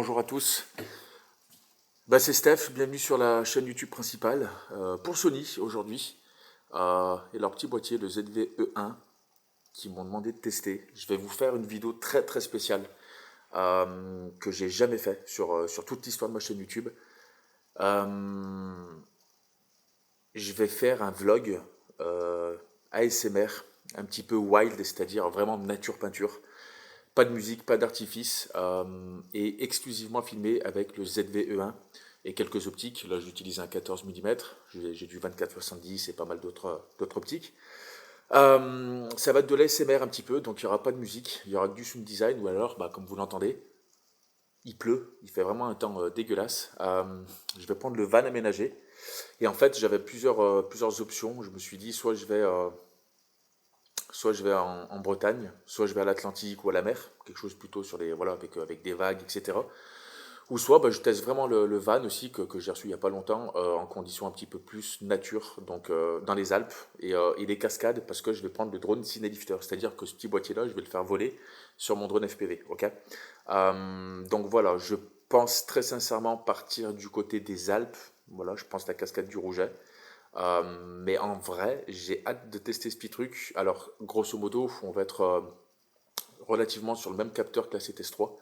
bonjour à tous. C'est Steph, bienvenue sur la chaîne YouTube principale pour Sony aujourd'hui et leur petit boîtier le ZV-E1 qui m'ont demandé de tester. Je vais vous faire une vidéo très très spéciale que j'ai jamais fait sur toute l'histoire de ma chaîne YouTube. Je vais faire un vlog ASMR un petit peu wild, c'est-à-dire vraiment nature peinture. Pas de musique, pas d'artifice, et exclusivement filmé avec le ZV-E1 et quelques optiques. Là, j'utilise un 14 mm, j'ai du 24-70 et pas mal d'autres optiques. Ça va être de l'ASMR un petit peu, donc il n'y aura pas de musique, il y aura que du sound design, ou alors, comme vous l'entendez, il pleut, il fait vraiment un temps dégueulasse. Je vais prendre le van aménagé, et en fait, j'avais plusieurs options. Je me suis dit, soit je vais en Bretagne, soit je vais à l'Atlantique ou à la mer, quelque chose plutôt sur les, voilà, avec des vagues, etc. Ou soit je teste vraiment le van aussi que j'ai reçu il n'y a pas longtemps en conditions un petit peu plus nature, donc dans les Alpes et les cascades, parce que je vais prendre le drone Cinelifter, c'est-à-dire que ce petit boîtier-là, je vais le faire voler sur mon drone FPV, ok. Donc voilà, je pense très sincèrement partir du côté des Alpes, voilà, je pense la cascade du Rouget. Mais en vrai, j'ai hâte de tester ce petit truc. Alors, grosso modo, on va être relativement sur le même capteur que la CTS3.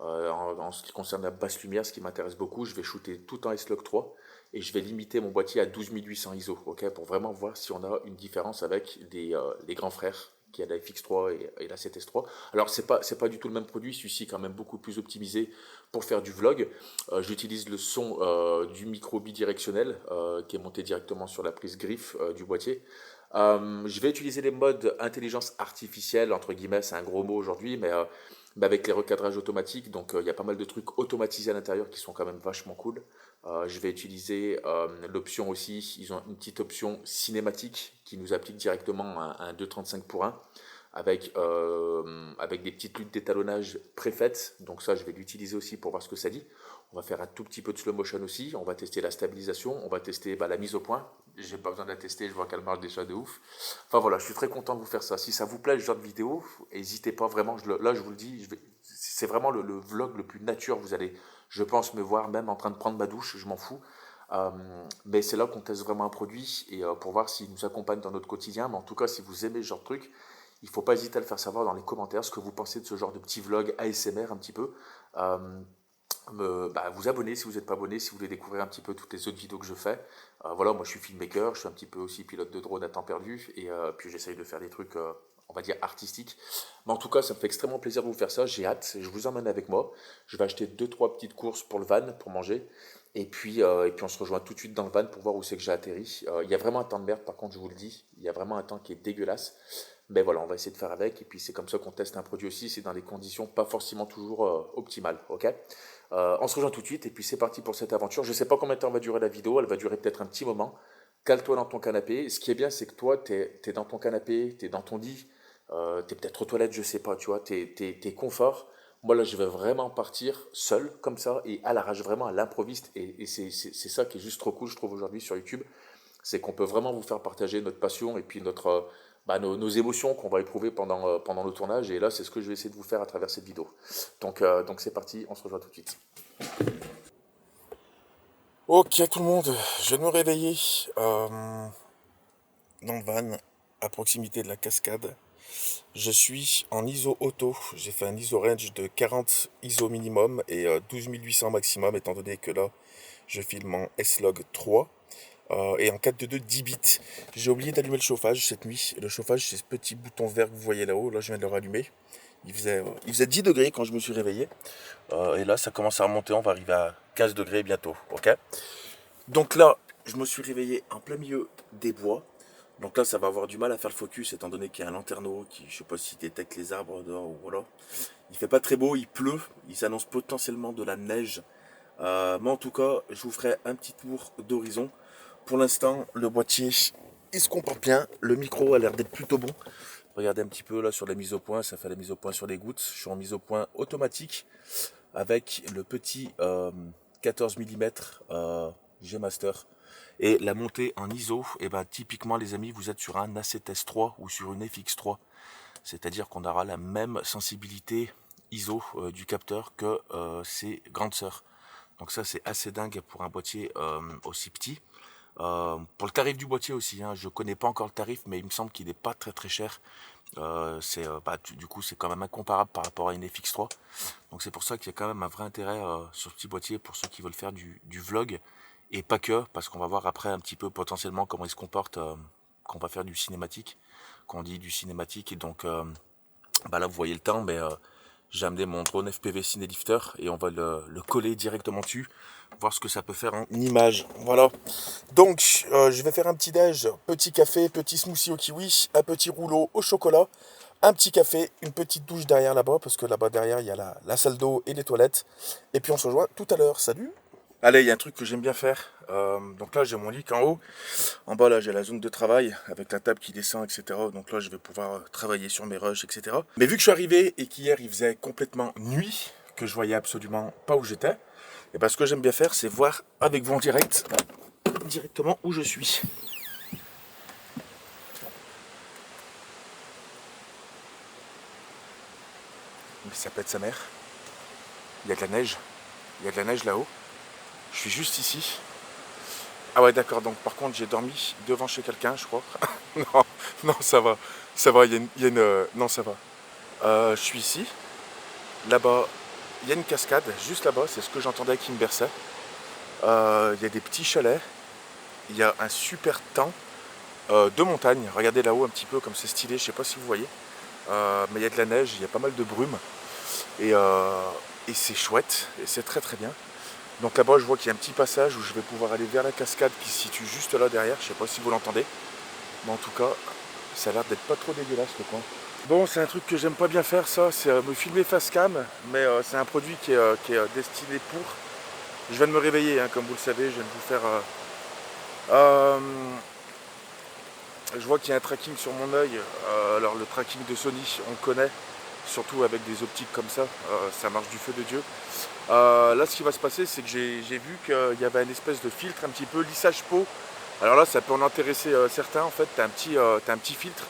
En ce qui concerne la basse lumière, ce qui m'intéresse beaucoup, je vais shooter tout en S-Log 3 et je vais limiter mon boîtier à 12800 ISO, ok, pour vraiment voir si on a une différence avec les grands frères qui a la FX3 et la CTS3. Alors c'est pas du tout le même produit, celui-ci est quand même beaucoup plus optimisé pour faire du vlog. J'utilise le son du micro bidirectionnel qui est monté directement sur la prise griffe du boîtier. Je vais utiliser les modes intelligence artificielle, entre guillemets, c'est un gros mot aujourd'hui, mais avec les recadrages automatiques, donc il y a pas mal de trucs automatisés à l'intérieur qui sont quand même vachement cool. Je vais utiliser l'option aussi, ils ont une petite option cinématique qui nous applique directement un 2.35 pour 1 avec des petites luttes d'étalonnage préfaites. Donc ça, je vais l'utiliser aussi pour voir ce que ça dit. On va faire un tout petit peu de slow motion aussi. On va tester la stabilisation. On va tester la mise au point. J'ai pas besoin de la tester. Je vois qu'elle marche déjà de ouf. Enfin voilà, je suis très content de vous faire ça. Si ça vous plaît, ce genre de vidéo, n'hésitez pas vraiment. Là, je vous le dis, c'est vraiment le vlog le plus nature. Vous allez, je pense, me voir même en train de prendre ma douche. Je m'en fous. Mais c'est là qu'on teste vraiment un produit et pour voir s'il nous accompagne dans notre quotidien. Mais en tout cas, si vous aimez ce genre de truc, il ne faut pas hésiter à le faire savoir dans les commentaires ce que vous pensez de ce genre de petit vlog ASMR un petit peu. Vous abonner si vous n'êtes pas abonné, si vous voulez découvrir un petit peu toutes les autres vidéos que je fais. Voilà, moi je suis filmmaker, je suis un petit peu aussi pilote de drone à temps perdu et puis j'essaye de faire des trucs, on va dire, artistiques. Mais en tout cas, ça me fait extrêmement plaisir de vous faire ça, j'ai hâte, je vous emmène avec moi. Je vais acheter 2-3 petites courses pour le van, pour manger. Et puis on se rejoint tout de suite dans le van pour voir où c'est que j'ai atterri. Il y a vraiment un temps de merde, par contre, je vous le dis. Il y a vraiment un temps qui est dégueulasse. Mais voilà, on va essayer de faire avec. Et puis c'est comme ça qu'on teste un produit aussi. C'est dans des conditions pas forcément toujours optimales. Ok. On se rejoint tout de suite. Et puis c'est parti pour cette aventure. Je sais pas combien de temps va durer la vidéo. Elle va durer peut-être un petit moment. Cale-toi dans ton canapé. Et ce qui est bien, c'est que toi, tu es dans ton canapé, tu es dans ton lit, tu es peut-être aux toilettes, je sais pas, tu vois, tu es confort. Moi là, je vais vraiment partir seul, comme ça, et à l'arrache, vraiment à l'improviste. Et c'est ça qui est juste trop cool, je trouve, aujourd'hui sur YouTube. C'est qu'on peut vraiment vous faire partager notre passion et puis nos émotions qu'on va éprouver pendant le tournage. Et là, c'est ce que je vais essayer de vous faire à travers cette vidéo. Donc c'est parti, on se rejoint tout de suite. Ok tout le monde, je viens de me réveiller dans le van à proximité de la cascade. Je suis en ISO auto, j'ai fait un ISO range de 40 ISO minimum et 12800 maximum étant donné que là je filme en S-Log 3 et en 4.2 10 bits. J'ai oublié d'allumer le chauffage cette nuit. Le chauffage c'est ce petit bouton vert que vous voyez là-haut, là je viens de le rallumer. Il faisait 10 degrés quand je me suis réveillé et là ça commence à remonter, on va arriver à 15 degrés bientôt, ok. Donc là je me suis réveillé en plein milieu des bois. Donc là, ça va avoir du mal à faire le focus étant donné qu'il y a un lanterneau qui, je sais pas si détecte les arbres dehors ou voilà. Il fait pas très beau, il pleut, il s'annonce potentiellement de la neige. Mais en tout cas, je vous ferai un petit tour d'horizon. Pour l'instant, le boîtier, il se comporte bien. Le micro a l'air d'être plutôt bon. Regardez un petit peu là sur la mise au point, ça fait la mise au point sur les gouttes. Je suis en mise au point automatique avec le petit 14 mm G-Master. Et la montée en ISO, typiquement les amis, vous êtes sur un A7S3 ou sur une FX3. C'est-à-dire qu'on aura la même sensibilité ISO du capteur que ses grandes sœurs. Donc ça c'est assez dingue pour un boîtier aussi petit. Pour le tarif du boîtier aussi, hein, je connais pas encore le tarif, mais il me semble qu'il n'est pas très très cher. Du coup c'est quand même incomparable par rapport à une FX3. Donc c'est pour ça qu'il y a quand même un vrai intérêt sur ce petit boîtier pour ceux qui veulent faire du vlog. Et pas que, parce qu'on va voir après un petit peu potentiellement comment il se comporte quand on va faire du cinématique. Quand on dit du cinématique, et donc là vous voyez le temps, mais j'ai amené mon drone FPV Cinelifter et on va le coller directement dessus, voir ce que ça peut faire en image. Voilà. Donc je vais faire un petit déj, petit café, petit smoothie au kiwi, un petit rouleau au chocolat, un petit café, une petite douche derrière là-bas, parce que là-bas derrière il y a la salle d'eau et les toilettes. Et puis on se rejoint tout à l'heure. Salut. Allez, il y a un truc que j'aime bien faire. Donc là j'ai mon lit en haut. En bas, là, j'ai la zone de travail avec la table qui descend, etc. Donc là, je vais pouvoir travailler sur mes rushs, etc. Mais vu que je suis arrivé et qu'hier, il faisait complètement nuit, que je voyais absolument pas où j'étais, et ben, ce que j'aime bien faire, c'est voir avec vous en direct, directement où je suis. Mais ça pète sa mère. Il y a de la neige. Il y a de la neige là-haut. Je suis juste ici. Ah ouais, d'accord. Donc, par contre, j'ai dormi devant chez quelqu'un, je crois. Non, non, ça va. Ça va, non, ça va. Je suis ici. Là-bas, il y a une cascade, juste là-bas, c'est ce que j'entendais qui me berçait. Il y a des petits chalets, il y a un super temps de montagne. Regardez là-haut un petit peu comme c'est stylé, je sais pas si vous voyez. Mais il y a de la neige, il y a pas mal de brume. Et, euh, et c'est chouette, et c'est très très bien. Donc là-bas, je vois qu'il y a un petit passage où je vais pouvoir aller vers la cascade qui se situe juste là derrière. Je sais pas si vous l'entendez. Mais en tout cas, ça a l'air d'être pas trop dégueulasse le coin. Bon, c'est un truc que j'aime pas bien faire, ça, c'est me filmer face cam, mais c'est un produit qui est destiné pour. Je viens de me réveiller, hein, comme vous le savez, je viens de vous faire. Euh, je vois qu'il y a un tracking sur mon œil. Alors le tracking de Sony, on le connaît, surtout avec des optiques comme ça, ça marche du feu de Dieu. Là, ce qui va se passer, c'est que j'ai vu qu'il y avait une espèce de filtre, un petit peu lissage peau. Alors là, ça peut en intéresser certains. En fait, t'as un petit filtre.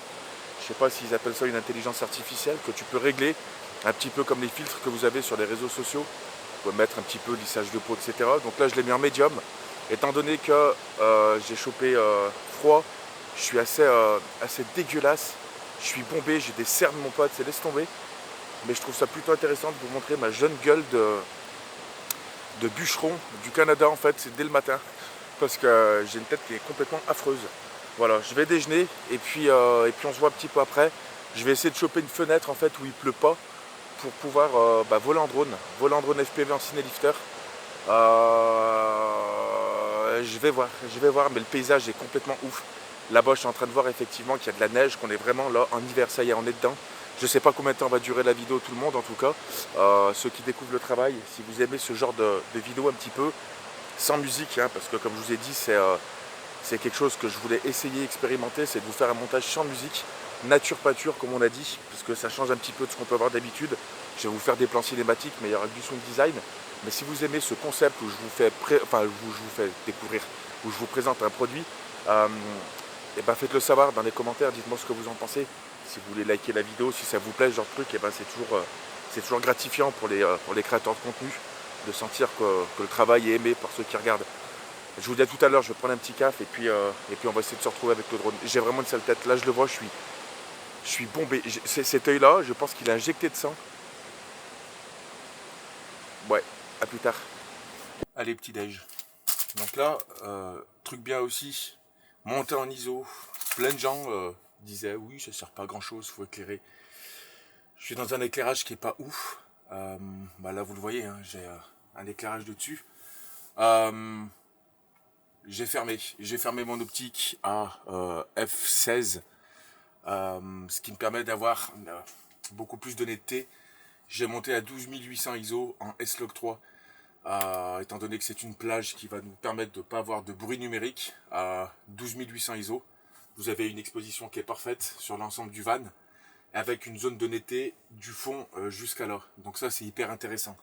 Je sais pas s'ils appellent ça une intelligence artificielle, que tu peux régler un petit peu comme les filtres que vous avez sur les réseaux sociaux. Tu peux mettre un petit peu lissage de peau, etc. Donc là, je l'ai mis en médium. Étant donné que j'ai chopé froid, je suis assez dégueulasse. Je suis bombé, j'ai des cernes, mon pote, c'est laisse tomber. Mais je trouve ça plutôt intéressant de vous montrer ma jeune gueule de bûcheron du Canada, en fait, c'est dès le matin. Parce que j'ai une tête qui est complètement affreuse. Voilà, je vais déjeuner et puis on se voit un petit peu après. Je vais essayer de choper une fenêtre en fait où il pleut pas pour pouvoir voler en drone FPV en cinélifter. Je vais voir, mais le paysage est complètement ouf. Là-bas, je suis en train de voir effectivement qu'il y a de la neige, qu'on est vraiment là en hiver, ça y est, on est dedans. Je ne sais pas combien de temps va durer la vidéo, tout le monde en tout cas. Ceux qui découvrent le travail, si vous aimez ce genre de vidéo un petit peu, sans musique, hein, parce que comme je vous ai dit, c'est quelque chose que je voulais essayer, expérimenter, c'est de vous faire un montage sans musique, nature pâture comme on a dit, parce que ça change un petit peu de ce qu'on peut avoir d'habitude. Je vais vous faire des plans cinématiques, mais il y aura du sound design. Mais si vous aimez ce concept où je vous fais découvrir, où je vous présente un produit, et ben faites-le savoir dans les commentaires, dites-moi ce que vous en pensez. Si vous voulez liker la vidéo, si ça vous plaît ce genre de truc, et ben c'est toujours gratifiant pour les créateurs de contenu de sentir que le travail est aimé par ceux qui regardent. Je vous dis à tout à l'heure, je vais prendre un petit café et puis on va essayer de se retrouver avec le drone. J'ai vraiment une sale tête, là je le vois, je suis bombé. Cet œil là, je pense qu'il est injecté de sang. Ouais, à plus tard. Allez, petit déj. Donc là, truc bien aussi, monter en ISO. Plein de gens disaient oui, ça sert pas à grand chose, faut éclairer. Je suis dans un éclairage qui est pas ouf. Là vous le voyez, hein, j'ai un éclairage de dessus. J'ai fermé mon optique à f16, ce qui me permet d'avoir beaucoup plus de netteté. J'ai monté à 12800 ISO en S-Log 3, étant donné que c'est une plage qui va nous permettre de ne pas avoir de bruit numérique. À 12800 ISO, vous avez une exposition qui est parfaite sur l'ensemble du van, avec une zone de netteté du fond jusqu'à là. Donc ça, c'est hyper intéressant.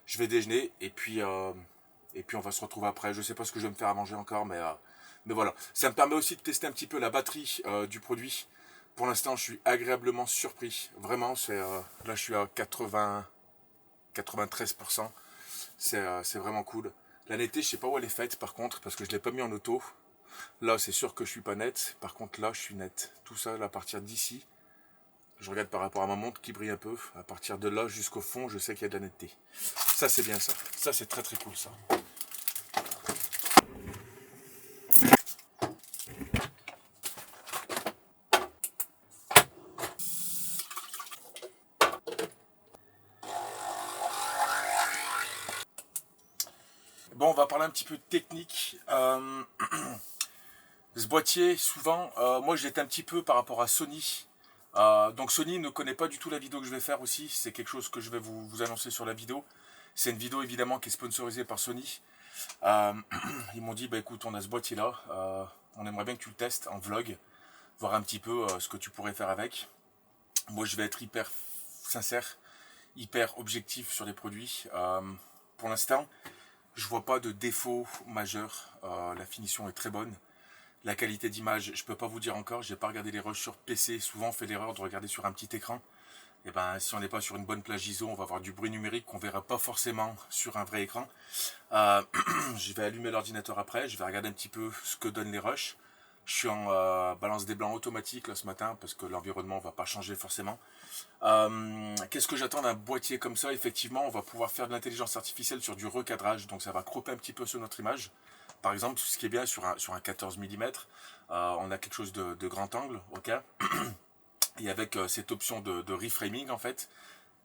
Je vais déjeuner et puis on va se retrouver après. Je ne sais pas ce que je vais me faire à manger encore, mais voilà. Ça me permet aussi de tester un petit peu la batterie du produit. Pour l'instant, je suis agréablement surpris. Vraiment, là, je suis à 80, 93%. C'est vraiment cool. La netteté, je sais pas où elle est faite par contre, parce que je l'ai pas mis en auto. Là, c'est sûr que je suis pas net. Par contre, là, je suis net. Tout ça, là, à partir d'ici, je regarde par rapport à ma montre qui brille un peu. À partir de là jusqu'au fond, je sais qu'il y a de la netteté. Ça, c'est bien ça. Ça, c'est très très cool ça. Bon, on va parler un petit peu de technique. Ce boîtier, souvent, moi je l'étais un petit peu par rapport à Sony. Donc Sony ne connaît pas du tout la vidéo que je vais faire aussi. C'est quelque chose que je vais vous annoncer sur la vidéo. C'est une vidéo évidemment qui est sponsorisée par Sony. Euh, Ils m'ont dit, bah écoute, on a ce boîtier là. On aimerait bien que tu le testes en vlog. Voir un petit peu ce que tu pourrais faire avec. Moi je vais être hyper sincère, hyper objectif sur les produits. Pour l'instant, je vois pas de défaut majeur. La finition est très bonne. La qualité d'image, je peux pas vous dire encore, j'ai pas regardé les rushs sur PC, souvent on fait l'erreur de regarder sur un petit écran. Et ben si on n'est pas sur une bonne plage ISO, on va avoir du bruit numérique qu'on verra pas forcément sur un vrai écran. Euh, je vais allumer l'ordinateur après, je vais regarder un petit peu ce que donnent les rushs. Je suis en balance des blancs automatique là ce matin parce que l'environnement va pas changer forcément. Qu'est-ce que j'attends d'un boîtier comme ça? Effectivement, on va pouvoir faire de l'intelligence artificielle sur du recadrage, donc ça va cropper un petit peu sur notre image. Par exemple, ce qui est bien sur un 14 mm, on a quelque chose de grand angle, ok. Et avec cette option de reframing, en fait,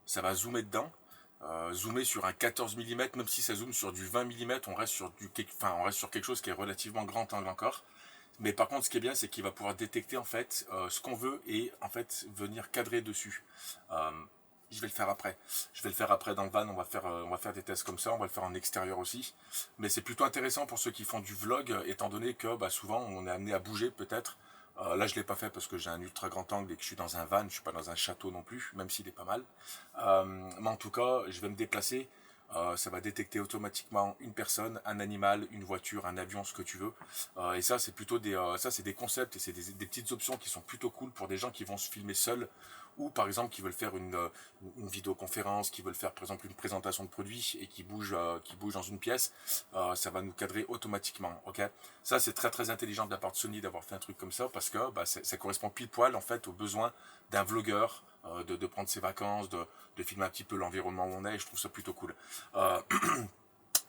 ça va zoomer dedans. Zoomer sur un 14 mm, même si ça zoome sur du 20 mm, on reste sur quelque chose qui est relativement grand angle encore. Mais par contre, ce qui est bien, c'est qu'il va pouvoir détecter en fait ce qu'on veut et en fait venir cadrer dessus. Euh, je vais le faire après. Je vais le faire après dans le van. On va faire des tests comme ça. On va le faire en extérieur aussi. Mais c'est plutôt intéressant pour ceux qui font du vlog, étant donné que bah, souvent on est amené à bouger peut-être. Là, je l'ai pas fait parce que j'ai un ultra grand angle et que je suis dans un van. Je suis pas dans un château non plus, même s'il est pas mal. Mais en tout cas, je vais me déplacer. Ça va détecter automatiquement une personne, un animal, une voiture, un avion, ce que tu veux. Et ça, c'est plutôt ça, c'est des concepts et c'est des petites options qui sont plutôt cool pour des gens qui vont se filmer seuls ou par exemple qui veulent faire une vidéoconférence, qui veulent faire par exemple une présentation de produit et qui bougent dans une pièce. Ça va nous cadrer automatiquement. Ok. Ça, c'est très très intelligent de la part de Sony d'avoir fait un truc comme ça parce que bah, ça correspond pile poil en fait aux besoins d'un vlogueur. De prendre ses vacances, de filmer un petit peu l'environnement où on est, et je trouve ça plutôt cool. Euh,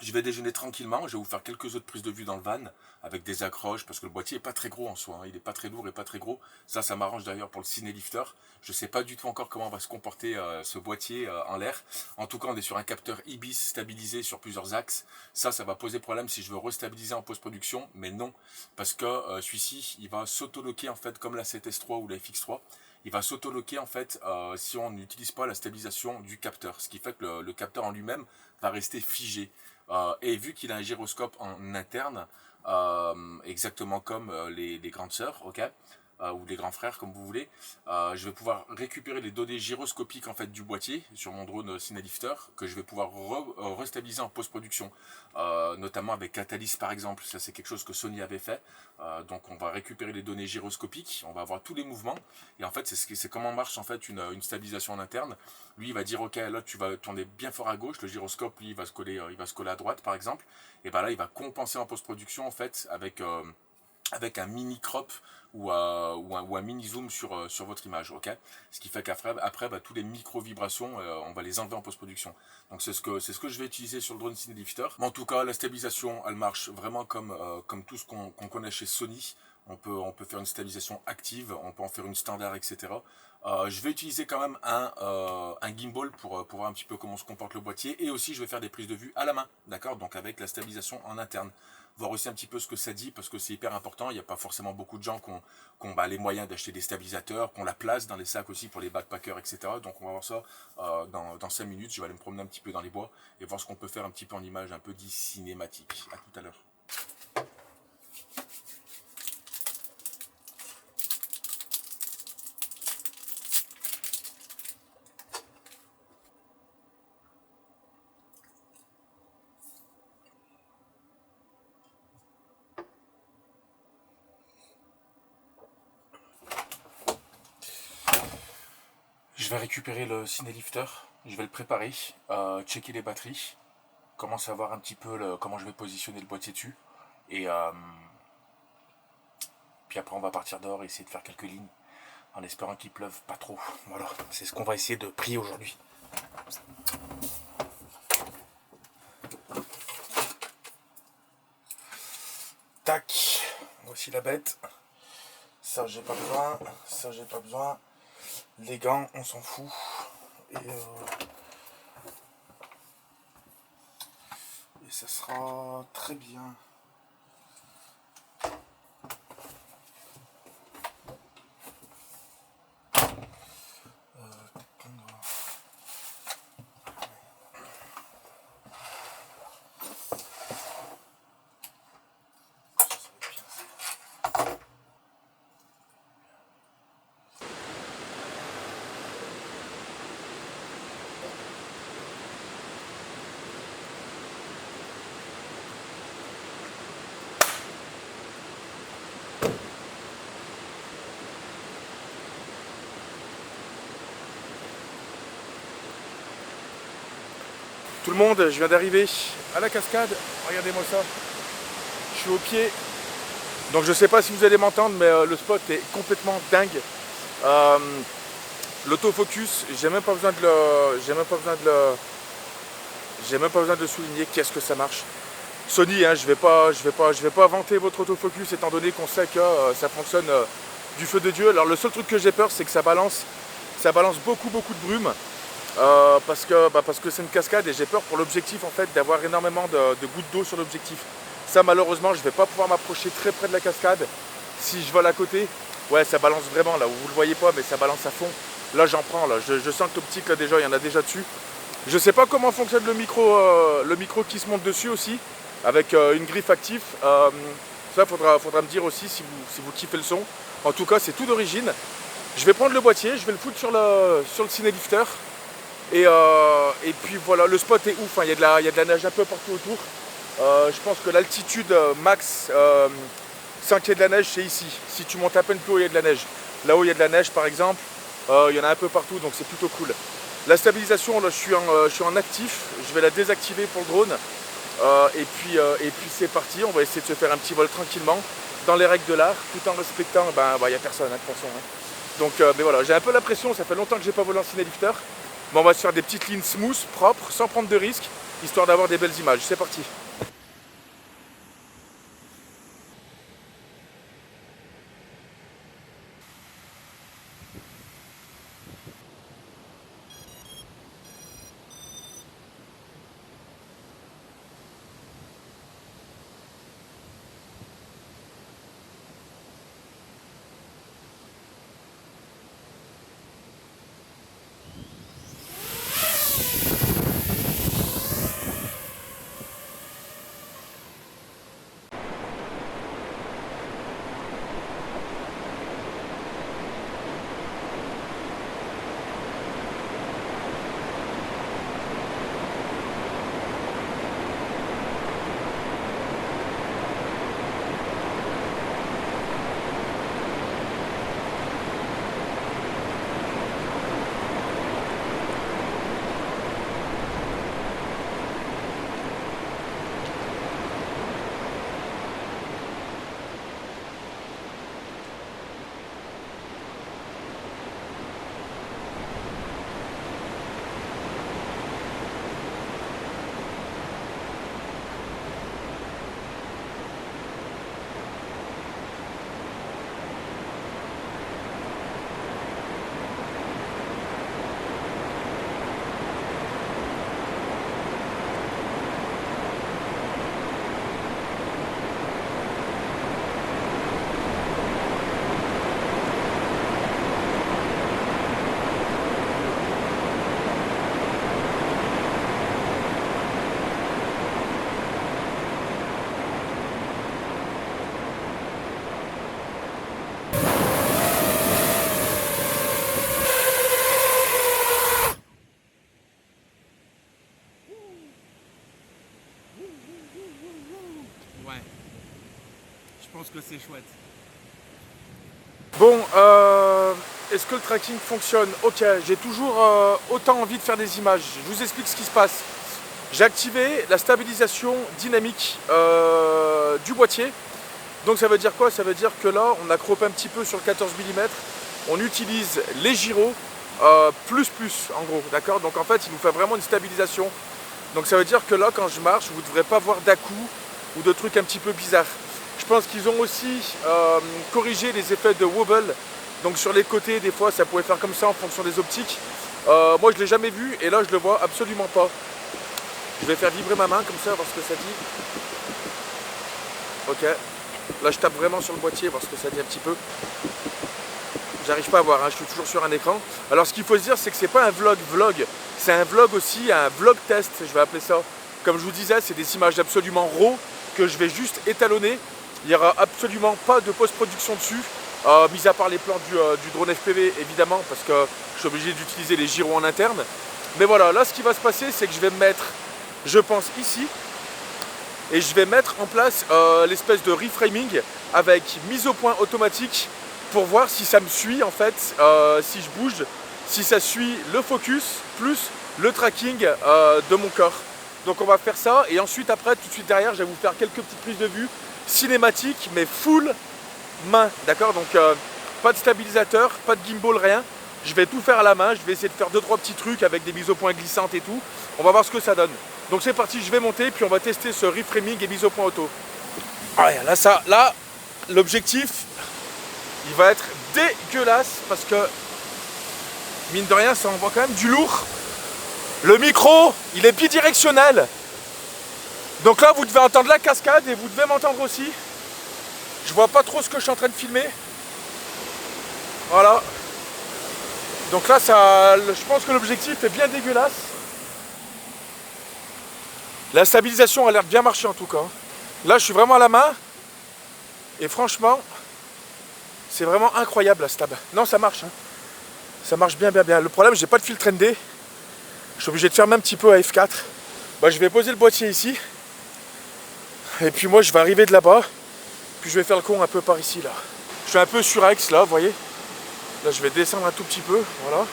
je vais déjeuner tranquillement, je vais vous faire quelques autres prises de vue dans le van, avec des accroches, parce que le boîtier est pas très gros en soi, hein, il est pas très lourd et pas très gros. Ça m'arrange d'ailleurs pour le Cinelifter. Je sais pas du tout encore comment va se comporter ce boîtier en l'air. En tout cas, on est sur un capteur IBIS stabilisé sur plusieurs axes. Ça va poser problème si je veux restabiliser en post-production, mais non, parce que celui-ci, il va s'auto-loquer en fait comme la 7S3 ou la FX3. Il va s'auto-loquer en fait si on n'utilise pas la stabilisation du capteur, ce qui fait que le capteur en lui-même va rester figé. Et vu qu'il a un gyroscope en interne, exactement comme les grandes sœurs, ok, ou les grands frères comme vous voulez, je vais pouvoir récupérer les données gyroscopiques en fait du boîtier sur mon drone Cinelifter que je vais pouvoir restabiliser en post-production, notamment avec Catalyst par exemple. Ça c'est quelque chose que Sony avait fait. Donc on va récupérer les données gyroscopiques, on va avoir tous les mouvements et en fait c'est comment marche en fait une stabilisation en interne. Lui il va dire ok là tu vas tourner bien fort à gauche, le gyroscope lui il va se coller à droite par exemple, et ben là il va compenser en post-production en fait avec un mini crop ou un mini zoom sur votre image, ok. Ce qui fait qu'après bah, tous les micro vibrations, on va les enlever en post-production. Donc c'est ce que je vais utiliser sur le drone Cinelifter. Mais en tout cas, la stabilisation, elle marche vraiment comme tout ce qu'on connaît chez Sony. On peut faire une stabilisation active, on peut en faire une standard, etc. Je vais utiliser quand même un gimbal pour voir un petit peu comment se comporte le boîtier. Et aussi, je vais faire des prises de vue à la main, d'accord. Donc avec la stabilisation en interne. Voir aussi un petit peu ce que ça dit parce que c'est hyper important. Il n'y a pas forcément beaucoup de gens qui ont bah, les moyens d'acheter des stabilisateurs, qui ont la place dans les sacs aussi pour les backpackers, etc. Donc on va voir ça dans 5 minutes. Je vais aller me promener un petit peu dans les bois et voir ce qu'on peut faire un petit peu en image un peu dit cinématique. À tout à l'heure. Je vais récupérer le Cinelifter. Je vais le préparer, checker les batteries, commencer à voir un petit peu comment je vais positionner le boîtier dessus. Et puis après on va partir dehors et essayer de faire quelques lignes en espérant qu'il pleuve pas trop. Voilà, c'est ce qu'on va essayer de prier aujourd'hui. Tac, voici la bête. Ça j'ai pas besoin, ça j'ai pas besoin. Les gants, on s'en fout. Et ça sera très bien. Tout le monde, je viens d'arriver à la cascade. Regardez-moi ça. Je suis au pied. Donc je sais pas si vous allez m'entendre, mais le spot est complètement dingue. L'autofocus, j'ai même pas besoin de le souligner. Qu'est-ce que ça marche. Sony, hein, je vais pas inventer votre autofocus étant donné qu'on sait que ça fonctionne du feu de Dieu. Alors le seul truc que j'ai peur, c'est que ça balance beaucoup de brume. Parce que c'est une cascade et j'ai peur pour l'objectif en fait d'avoir énormément de gouttes d'eau sur l'objectif. Ça malheureusement je vais pas pouvoir m'approcher très près de la cascade. Si je vole à côté, ouais ça balance vraiment là, vous le voyez pas mais ça balance à fond. Là j'en prends là, je sens que l'optique là déjà il y en a déjà dessus. Je sais pas comment fonctionne le micro qui se monte dessus aussi, avec une griffe active. Ça faudra me dire aussi si vous kiffez le son. En tout cas c'est tout d'origine. Je vais prendre le boîtier, je vais le foutre sur le Cinelifter. Et puis voilà, le spot est ouf, hein. Il y a de la neige un peu partout autour. Je pense que l'altitude max sans qu'il y ait de la neige, c'est ici. Si tu montes à peine plus haut, il y a de la neige. Là-haut, il y a de la neige par exemple, il y en a un peu partout, donc c'est plutôt cool. La stabilisation, là, je suis en actif, je vais la désactiver pour le drone. Et puis c'est parti, on va essayer de se faire un petit vol tranquillement, dans les règles de l'art, tout en respectant, il n'y a personne, hein, de toute façon. Hein. Donc, mais voilà, j'ai un peu la pression, ça fait longtemps que j'ai pas volé en Cinelifter. Mais on va se faire des petites lignes smooth, propres, sans prendre de risques, histoire d'avoir des belles images. C'est parti. Ouais, je pense que c'est chouette. Bon, est-ce que le tracking fonctionne? Ok, j'ai toujours autant envie de faire des images. Je vous explique ce qui se passe. J'ai activé la stabilisation dynamique du boîtier. Donc ça veut dire quoi? Ça veut dire que là, on a croppé un petit peu sur le 14 mm. On utilise les gyros plus en gros, d'accord? Donc en fait, il nous fait vraiment une stabilisation. Donc ça veut dire que là, quand je marche, vous ne devrez pas voir d'à-coups ou de trucs un petit peu bizarres. Je pense qu'ils ont aussi corrigé les effets de wobble. Donc sur les côtés, des fois, ça pouvait faire comme ça en fonction des optiques. Moi, je ne l'ai jamais vu et là, je le vois absolument pas. Je vais faire vibrer ma main comme ça, voir ce que ça dit. Ok. Là, je tape vraiment sur le boîtier, voir ce que ça dit un petit peu. J'arrive pas à voir, hein, je suis toujours sur un écran. Alors, ce qu'il faut se dire, c'est que c'est pas un vlog, c'est un vlog aussi, un vlog test, je vais appeler ça. Comme je vous disais, c'est des images absolument raw que je vais juste étalonner. Il n'y aura absolument pas de post-production dessus, mis à part les plans du drone FPV, évidemment, parce que je suis obligé d'utiliser les gyros en interne. Mais voilà, là, ce qui va se passer, c'est que je vais me mettre, je pense, ici, et je vais mettre en place l'espèce de reframing avec mise au point automatique pour voir si ça me suit, en fait, si je bouge, si ça suit le focus plus le tracking de mon corps. Donc on va faire ça, et ensuite après, tout de suite derrière, je vais vous faire quelques petites prises de vue cinématiques, mais full main, d'accord? Donc pas de stabilisateur, pas de gimbal, rien. Je vais tout faire à la main, je vais essayer de faire 2-3 petits trucs avec des mises au point glissantes et tout. On va voir ce que ça donne. Donc c'est parti, je vais monter, puis on va tester ce reframing et mise au point auto. Ah, là, l'objectif, il va être dégueulasse, parce que, mine de rien, ça envoie quand même du lourd. Le micro, il est bidirectionnel. Donc là, vous devez entendre la cascade et vous devez m'entendre aussi. Je vois pas trop ce que je suis en train de filmer. Voilà. Donc là, je pense que l'objectif est bien dégueulasse. La stabilisation a l'air de bien marcher en tout cas. Là, je suis vraiment à la main. Et franchement, c'est vraiment incroyable la stab. Non, ça marche. Hein. Ça marche bien. Le problème, j'ai pas de filtre ND. Je suis obligé de fermer un petit peu à F4. Bah, je vais poser le boîtier ici. Et puis moi, je vais arriver de là-bas. Puis je vais faire le con un peu par ici, là. Je suis un peu surex, là, vous voyez. Là, je vais descendre un tout petit peu, voilà.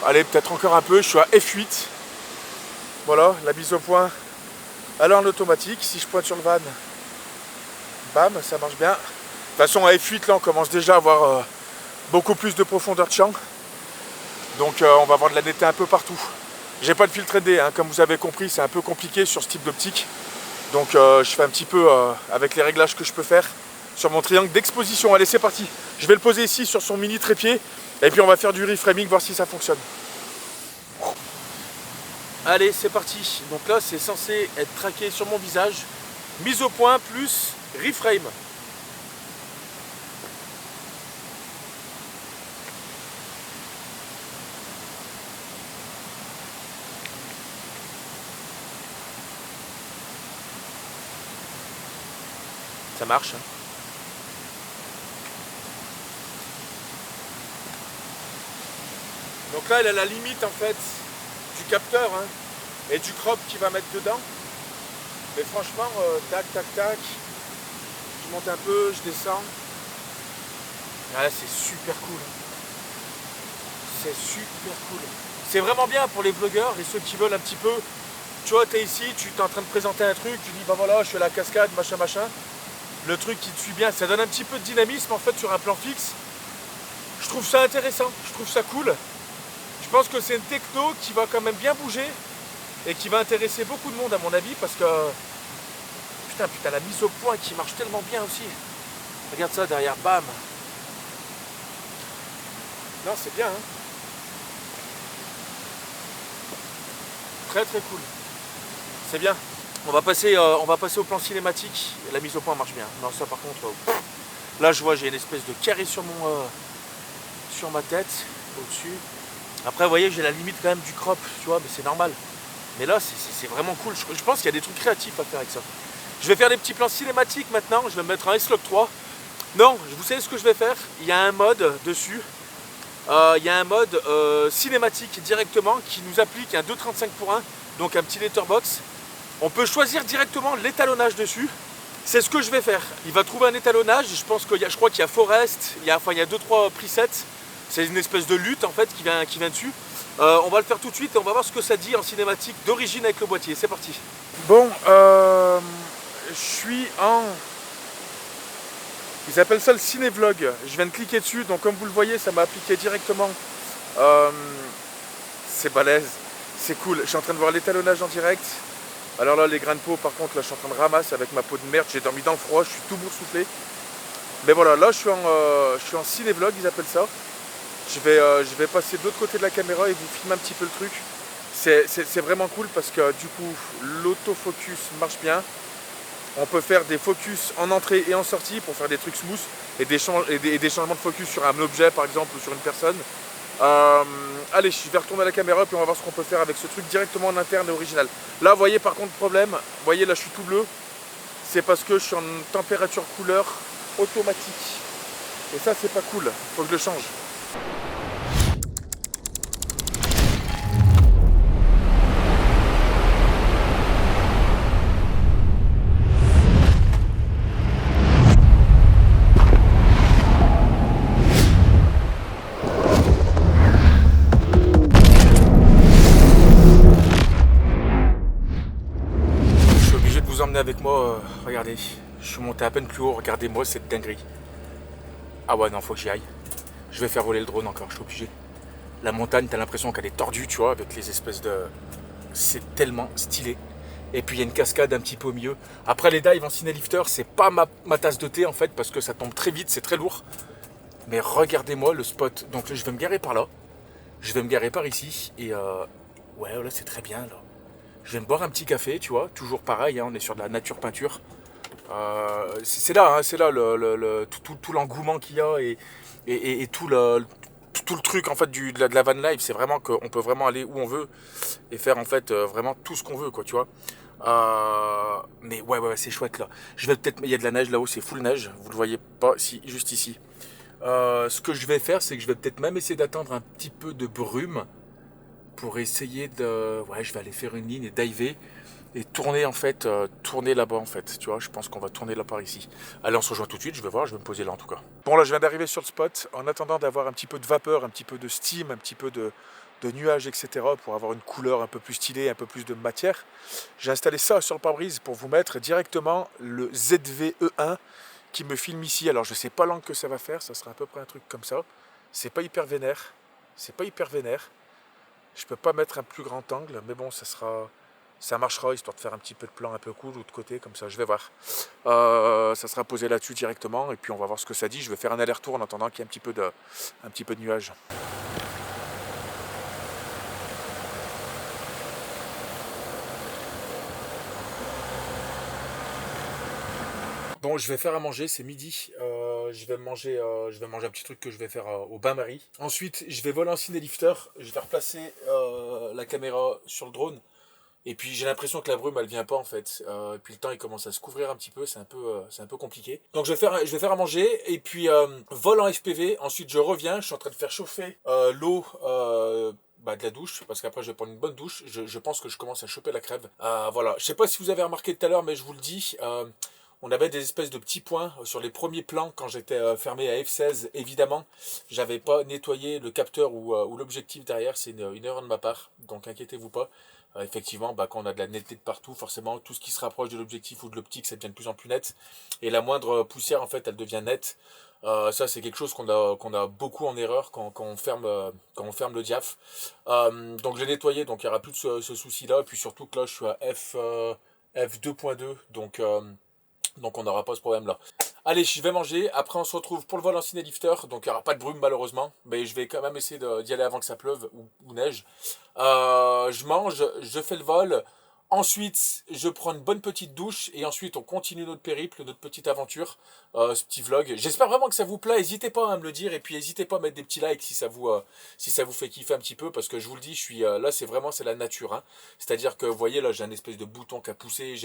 Allez, peut-être encore un peu. Je suis à F8. Voilà, la mise au point. Alors en automatique, si je pointe sur le van, bam, ça marche bien. De toute façon, à F8, là, on commence déjà à avoir beaucoup plus de profondeur de champ. Donc, on va avoir de la netteté un peu partout. J'ai pas de filtre ND, hein, comme vous avez compris, c'est un peu compliqué sur ce type d'optique. Donc, je fais un petit peu avec les réglages que je peux faire sur mon triangle d'exposition. Allez, c'est parti. Je vais le poser ici sur son mini trépied. Et puis, on va faire du reframing, voir si ça fonctionne. Allez, c'est parti. Donc là, c'est censé être traqué sur mon visage. Mise au point plus reframe. Ça marche. Hein. Donc là, elle a la limite en fait du capteur hein, et du crop qu'il va mettre dedans. Mais franchement, tac. Je monte un peu, je descends. Ah, c'est super cool. C'est super cool. C'est vraiment bien pour les vlogueurs et ceux qui veulent un petit peu. Tu vois, tu es ici, tu es en train de présenter un truc, tu dis bah voilà, je fais la cascade, machin. Le truc qui te suit bien, ça donne un petit peu de dynamisme en fait sur un plan fixe. Je trouve ça intéressant, je trouve ça cool. Je pense que c'est une techno qui va quand même bien bouger et qui va intéresser beaucoup de monde à mon avis parce que putain la mise au point qui marche tellement bien aussi. Regarde ça derrière, bam. Non, c'est bien hein. Très cool. C'est bien. On va passer au plan cinématique. La mise au point marche bien. Non, ça par contre, là je vois j'ai une espèce de carré sur ma tête, au-dessus. Après, vous voyez, j'ai la limite quand même du crop, tu vois, mais c'est normal. Mais là, c'est vraiment cool. Je pense qu'il y a des trucs créatifs à faire avec ça. Je vais faire des petits plans cinématiques maintenant. Je vais me mettre un S-Log 3. Non, vous savez ce que je vais faire? Il y a un mode dessus. Il y a un mode cinématique directement qui nous applique un 2.35 pour 1, donc un petit letterbox. On peut choisir directement l'étalonnage dessus. C'est ce que je vais faire. Il va trouver un étalonnage. Je crois qu'il y a Forest. Il y a 2-3 presets. C'est une espèce de lutte en fait qui vient dessus. On va le faire tout de suite et on va voir ce que ça dit en cinématique d'origine avec le boîtier. C'est parti. Bon, je suis en... Ils appellent ça le cinévlog. Je viens de cliquer dessus, donc comme vous le voyez, ça m'a appliqué directement. C'est balèze, c'est cool. Je suis en train de voir l'étalonnage en direct. Alors là, les grains de peau, par contre, là, je suis en train de ramasser avec ma peau de merde. J'ai dormi dans le froid, je suis tout boursouflé. Mais voilà, là, je suis en cinévlog, ils appellent ça. Je vais passer de l'autre côté de la caméra et vous filmer un petit peu le truc. C'est vraiment cool parce que du coup, l'autofocus marche bien. On peut faire des focus en entrée et en sortie pour faire des trucs smooth et des changements de focus sur un objet par exemple ou sur une personne. Allez, je vais retourner à la caméra puis on va voir ce qu'on peut faire avec ce truc directement en interne et original. Là, vous voyez par contre problème, vous voyez là je suis tout bleu. C'est parce que je suis en température couleur automatique. Et ça c'est pas cool, faut que je le change. Avec moi, regardez, je suis monté à peine plus haut, regardez-moi cette dinguerie. Ah ouais non, faut que j'y aille. Je vais faire voler le drone encore, je suis obligé. La montagne, t'as l'impression qu'elle est tordue, tu vois, avec les espèces de... C'est tellement stylé. Et puis il y a une cascade un petit peu au milieu. Après les dives en ciné-lifter, c'est pas ma tasse de thé en fait, parce que ça tombe très vite, c'est très lourd. Mais regardez-moi le spot. Donc je vais me garer par là. Je vais me garer par ici. Et ouais, là c'est très bien là. Je vais me boire un petit café, tu vois, toujours pareil, hein, on est sur de la nature peinture. C'est là tout l'engouement qu'il y a et tout le truc en fait de la van life, c'est vraiment qu'on peut vraiment aller où on veut et faire en fait vraiment tout ce qu'on veut, quoi, tu vois. Mais ouais, c'est chouette là. Je vais peut-être, il y a de la neige là-haut, c'est full neige, vous le voyez pas, si, juste ici. Ce que je vais faire, c'est que je vais peut-être même essayer d'attendre un petit peu de brume pour essayer de... Ouais, je vais aller faire une ligne et diver et tourner en fait, tourner là-bas en fait, tu vois, je pense qu'on va tourner là par ici. Allez, on se rejoint tout de suite, je vais voir, je vais me poser là en tout cas. Bon là, je viens d'arriver sur le spot, en attendant d'avoir un petit peu de vapeur, un petit peu de steam, un petit peu de nuages, etc. pour avoir une couleur un peu plus stylée, un peu plus de matière. J'ai installé ça sur le pare-brise pour vous mettre directement le ZV-E1 qui me filme ici. Alors je sais pas l'angle que ça va faire, ça sera à peu près un truc comme ça. C'est pas hyper vénère, c'est pas hyper vénère. Je peux pas mettre un plus grand angle, mais bon, ça marchera, histoire de faire un petit peu de plan un peu cool ou de côté, comme ça, je vais voir. Ça sera posé là-dessus directement, et puis on va voir ce que ça dit. Je vais faire un aller-retour en attendant qu'il y ait un petit peu de nuages. Bon, je vais faire à manger, c'est midi. Je vais manger un petit truc que je vais faire au bain-marie. Ensuite, je vais voler en ciné-lifter. Je vais replacer la caméra sur le drone. Et puis j'ai l'impression que la brume elle vient pas en fait. Et puis le temps il commence à se couvrir un petit peu, c'est un peu compliqué. Donc je vais faire à manger et puis vol en FPV. Ensuite je reviens, je suis en train de faire chauffer l'eau. De la douche, parce qu'après je vais prendre une bonne douche. Je pense que je commence à choper la crève. Voilà, je sais pas si vous avez remarqué tout à l'heure, mais je vous le dis. On avait des espèces de petits points sur les premiers plans quand j'étais fermé à F16. Évidemment, j'avais pas nettoyé le capteur ou l'objectif derrière. C'est une erreur de ma part, donc inquiétez-vous pas. Effectivement, quand on a de la netteté de partout, forcément, tout ce qui se rapproche de l'objectif ou de l'optique, ça devient de plus en plus net. Et la moindre poussière, en fait, elle devient nette. Ça, c'est quelque chose qu'on a beaucoup en erreur quand on ferme le diaph. Donc, je l'ai nettoyé, donc il n'y aura plus de ce souci-là. Et puis surtout que là, je suis à F2.2, donc on n'aura pas ce problème-là. Allez, je vais manger. Après, on se retrouve pour le vol en ciné-lifter. Donc, il n'y aura pas de brume, malheureusement. Mais je vais quand même essayer d'y aller avant que ça pleuve ou neige. Je mange, je fais le vol. Ensuite, je prends une bonne petite douche. Et ensuite, on continue notre périple, notre petite aventure. Ce petit vlog. J'espère vraiment que ça vous plaît. N'hésitez pas à me le dire. Et puis, n'hésitez pas à mettre des petits likes si ça vous fait kiffer un petit peu. Parce que je vous le dis, là, c'est la nature. Hein. C'est-à-dire que, vous voyez, là, j'ai un espèce de bouton qui a poussé.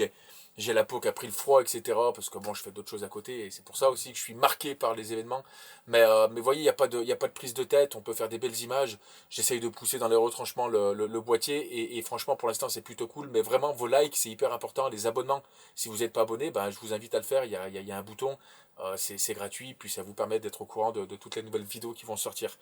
J'ai la peau qui a pris le froid, etc. Parce que bon, je fais d'autres choses à côté. Et c'est pour ça aussi que je suis marqué par les événements. Mais vous voyez, il n'y a pas de prise de tête. On peut faire des belles images. J'essaye de pousser dans les retranchements le boîtier. Et franchement, pour l'instant, c'est plutôt cool. Mais vraiment, vraiment vos likes, c'est hyper important. Les abonnements, si vous n'êtes pas abonné, ben, je vous invite à le faire. Il y a un bouton, c'est gratuit, puis ça vous permet d'être au courant de toutes les nouvelles vidéos qui vont sortir.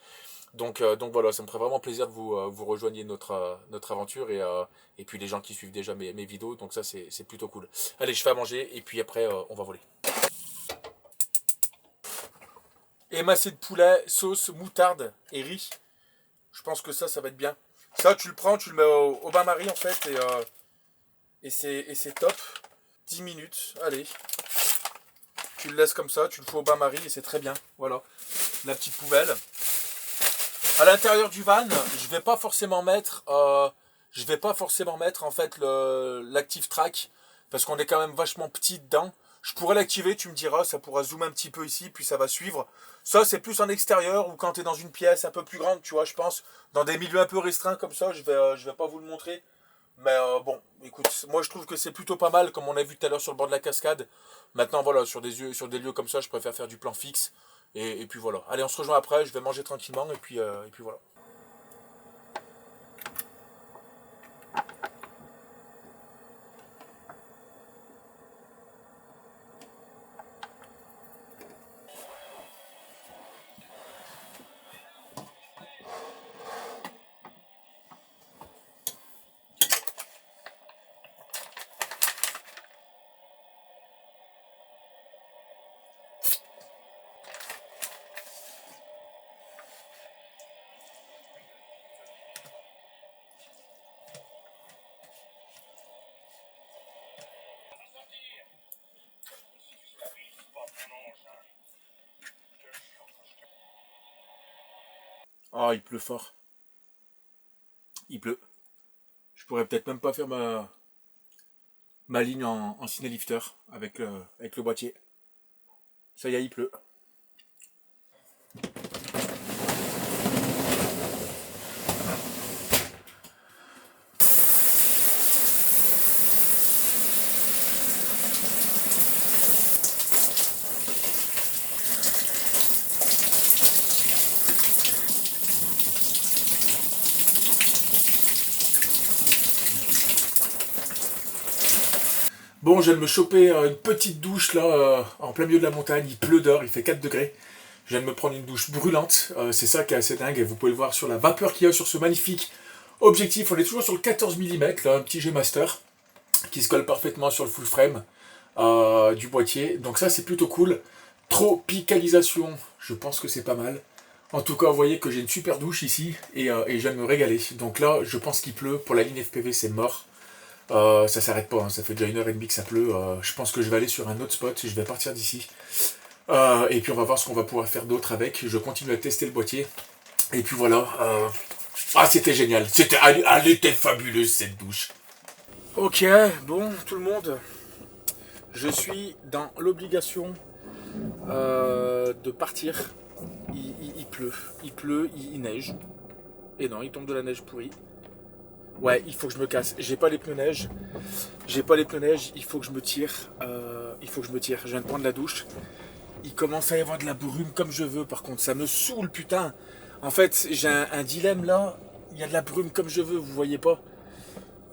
Donc voilà, ça me ferait vraiment plaisir de vous rejoigniez notre aventure et puis les gens qui suivent déjà mes vidéos. Donc ça, c'est plutôt cool. Allez, je fais à manger et puis après, on va voler. Émacé de poulet, sauce, moutarde et riz. Je pense que ça va être bien. Ça, tu le prends, tu le mets au bain-marie en fait et c'est top. 10 minutes, allez. Tu le laisses comme ça, tu le fais au bain-marie et c'est très bien. Voilà, la petite poubelle. À l'intérieur du van, je vais pas forcément mettre en fait l'active track parce qu'on est quand même vachement petit dedans. Je pourrais l'activer, tu me diras, ça pourra zoomer un petit peu ici, puis ça va suivre. Ça, c'est plus en extérieur ou quand tu es dans une pièce un peu plus grande, tu vois, je pense. Dans des milieux un peu restreints comme ça, je vais pas vous le montrer. Mais bon, écoute, moi je trouve que c'est plutôt pas mal, comme on a vu tout à l'heure sur le bord de la cascade. Maintenant, voilà, sur des lieux comme ça, je préfère faire du plan fixe. Et puis voilà. Allez, on se rejoint après, je vais manger tranquillement, et puis voilà. Oh, il pleut fort. Il pleut. Je pourrais peut-être même pas faire ma ligne en ciné-lifter avec le boîtier. Ça y est, il pleut. Bon, je viens de me choper une petite douche là, en plein milieu de la montagne. Il pleut dehors, il fait 4 degrés. Je viens de me prendre une douche brûlante. C'est ça qui est assez dingue. Et vous pouvez le voir sur la vapeur qu'il y a sur ce magnifique objectif. On est toujours sur le 14 mm, là, un petit G-Master qui se colle parfaitement sur le full frame du boîtier. Donc ça, c'est plutôt cool. Tropicalisation, je pense que c'est pas mal. En tout cas, vous voyez que j'ai une super douche ici et je viens de me régaler. Donc là, je pense qu'il pleut. Pour la ligne FPV, c'est mort. Ça s'arrête pas, hein. Ça fait déjà 1h30 que ça pleut. Je pense que je vais aller sur un autre spot. Je vais partir d'ici. Et puis on va voir ce qu'on va pouvoir faire d'autre avec. Je continue à tester le boîtier. Et puis voilà. Ah, c'était génial. Elle était fabuleuse cette douche. Ok, bon, tout le monde. Je suis dans l'obligation de partir. Il pleut, il neige. Et non, il tombe de la neige pourrie. Ouais, il faut que je me casse. J'ai pas les pneus neige. Il faut que je me tire. Je viens de prendre la douche. Il commence à y avoir de la brume comme je veux. Par contre, ça me saoule, putain. En fait, j'ai un dilemme là. Il y a de la brume comme je veux, vous voyez pas.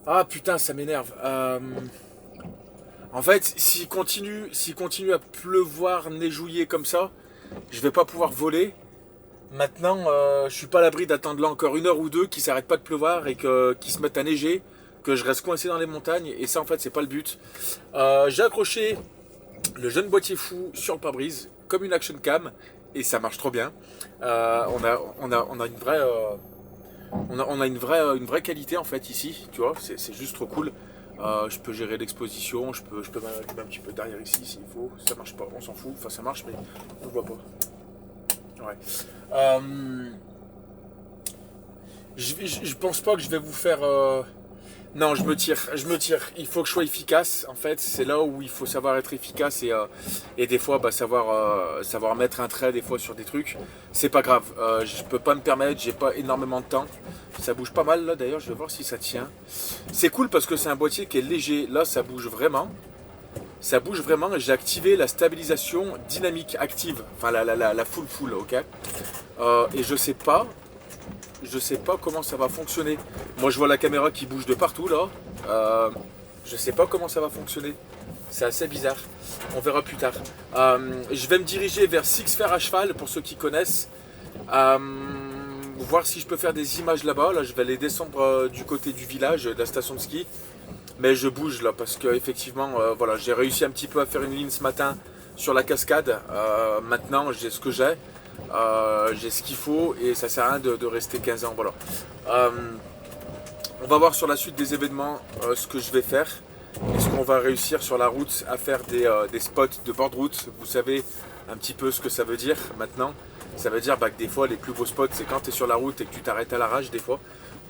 Ah putain, ça m'énerve. En fait, s'il continue à pleuvoir, neigouiller comme ça, je vais pas pouvoir voler. Maintenant, je suis pas à l'abri d'attendre là encore 1 heure ou 2 qu'il s'arrête pas de pleuvoir et qu'il se mette à neiger, que je reste coincé dans les montagnes. Et ça, en fait, c'est pas le but. J'ai accroché le jeune boîtier fou sur le pare-brise comme une action cam et ça marche trop bien. On a une vraie qualité en fait ici, tu vois. C'est juste trop cool. Je peux gérer l'exposition, je peux m'allumer un petit peu derrière ici s'il faut. Ça marche pas, on s'en fout. Enfin, ça marche, mais on ne voit pas. Ouais. Je pense pas que je vais vous faire. Non, je me tire. Il faut que je sois efficace. En fait, c'est là où il faut savoir être efficace et des fois, savoir mettre un trait des fois sur des trucs. C'est pas grave. Je peux pas me permettre. J'ai pas énormément de temps. Ça bouge pas mal là. D'ailleurs, je vais voir si ça tient. C'est cool parce que c'est un boîtier qui est léger. Là, ça bouge vraiment. J'ai activé la stabilisation dynamique active, enfin la full, ok. Et je sais pas comment ça va fonctionner. Moi je vois la caméra qui bouge de partout là. Je sais pas comment ça va fonctionner. C'est assez bizarre. On verra plus tard. Je vais me diriger vers Six Fers à cheval pour ceux qui connaissent. Voir si je peux faire des images là-bas. Là, je vais aller descendre du côté du village, de la station de ski. Mais je bouge là parce que effectivement, voilà, j'ai réussi un petit peu à faire une ligne ce matin sur la cascade. Maintenant, j'ai ce que j'ai ce qu'il faut et ça sert à rien de rester 15 ans. Voilà. On va voir sur la suite des événements ce que je vais faire. Est-ce qu'on va réussir sur la route à faire des spots de bord de route? Vous savez un petit peu ce que ça veut dire maintenant. Ça veut dire que des fois les plus beaux spots c'est quand tu es sur la route et que tu t'arrêtes à l'arrache des fois.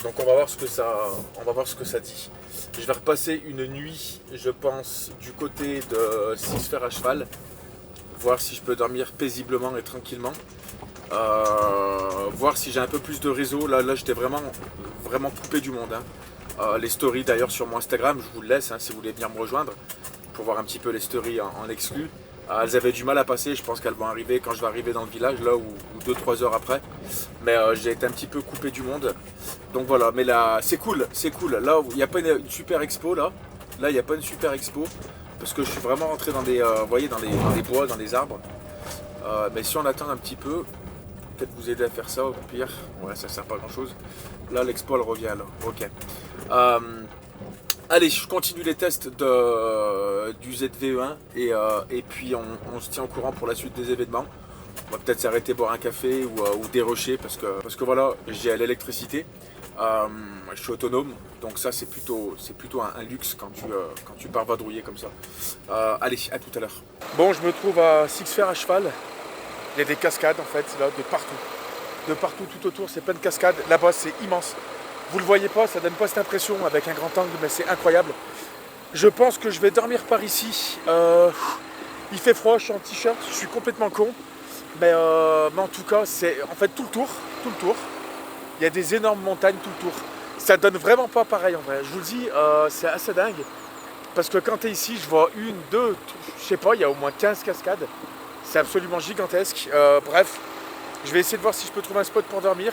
Donc on va voir ce que ça dit. Je vais repasser une nuit, je pense, du côté de Six Fers à cheval. Voir si je peux dormir paisiblement et tranquillement. Voir si j'ai un peu plus de réseau. Là j'étais vraiment coupé du monde. Les stories d'ailleurs sur mon Instagram, je vous le laisse si vous voulez venir me rejoindre pour voir un petit peu les stories en exclu. Elles avaient du mal à passer, je pense qu'elles vont arriver quand je vais arriver dans le village là ou 2-3 heures après. Mais j'ai été un petit peu coupé du monde. Donc voilà, mais là c'est cool. Là il n'y a pas une super expo là. Là il n'y a pas une super expo. Parce que je suis vraiment rentré dans des, vous voyez, dans les bois, dans les arbres. Mais si on attend un petit peu, peut-être vous aider à faire ça au pire. Ouais, ça sert pas à grand chose. Là l'expo elle revient là. Ok. Allez, je continue les tests du ZVE1 et puis on se tient au courant pour la suite des événements. On va peut-être s'arrêter boire un café ou dérocher parce que voilà, j'ai l'électricité. Je suis autonome, donc ça c'est plutôt un luxe quand tu pars vadrouiller comme ça. Allez, à tout à l'heure. Bon, je me trouve à Six Fers à cheval. Il y a des cascades en fait, là, de partout. De partout, tout autour, c'est plein de cascades. Là-bas, c'est immense. Vous le voyez pas, ça donne pas cette impression avec un grand angle, mais c'est incroyable. Je pense que je vais dormir par ici. Il fait froid, je suis en t-shirt, je suis complètement con. Mais en tout cas, c'est en fait tout le tour. Il y a des énormes montagnes tout le tour. Ça donne vraiment pas pareil en vrai. Je vous le dis, c'est assez dingue. Parce que quand tu es ici, je vois une, deux, je sais pas, il y a au moins 15 cascades. C'est absolument gigantesque. Bref, je vais essayer de voir si je peux trouver un spot pour dormir.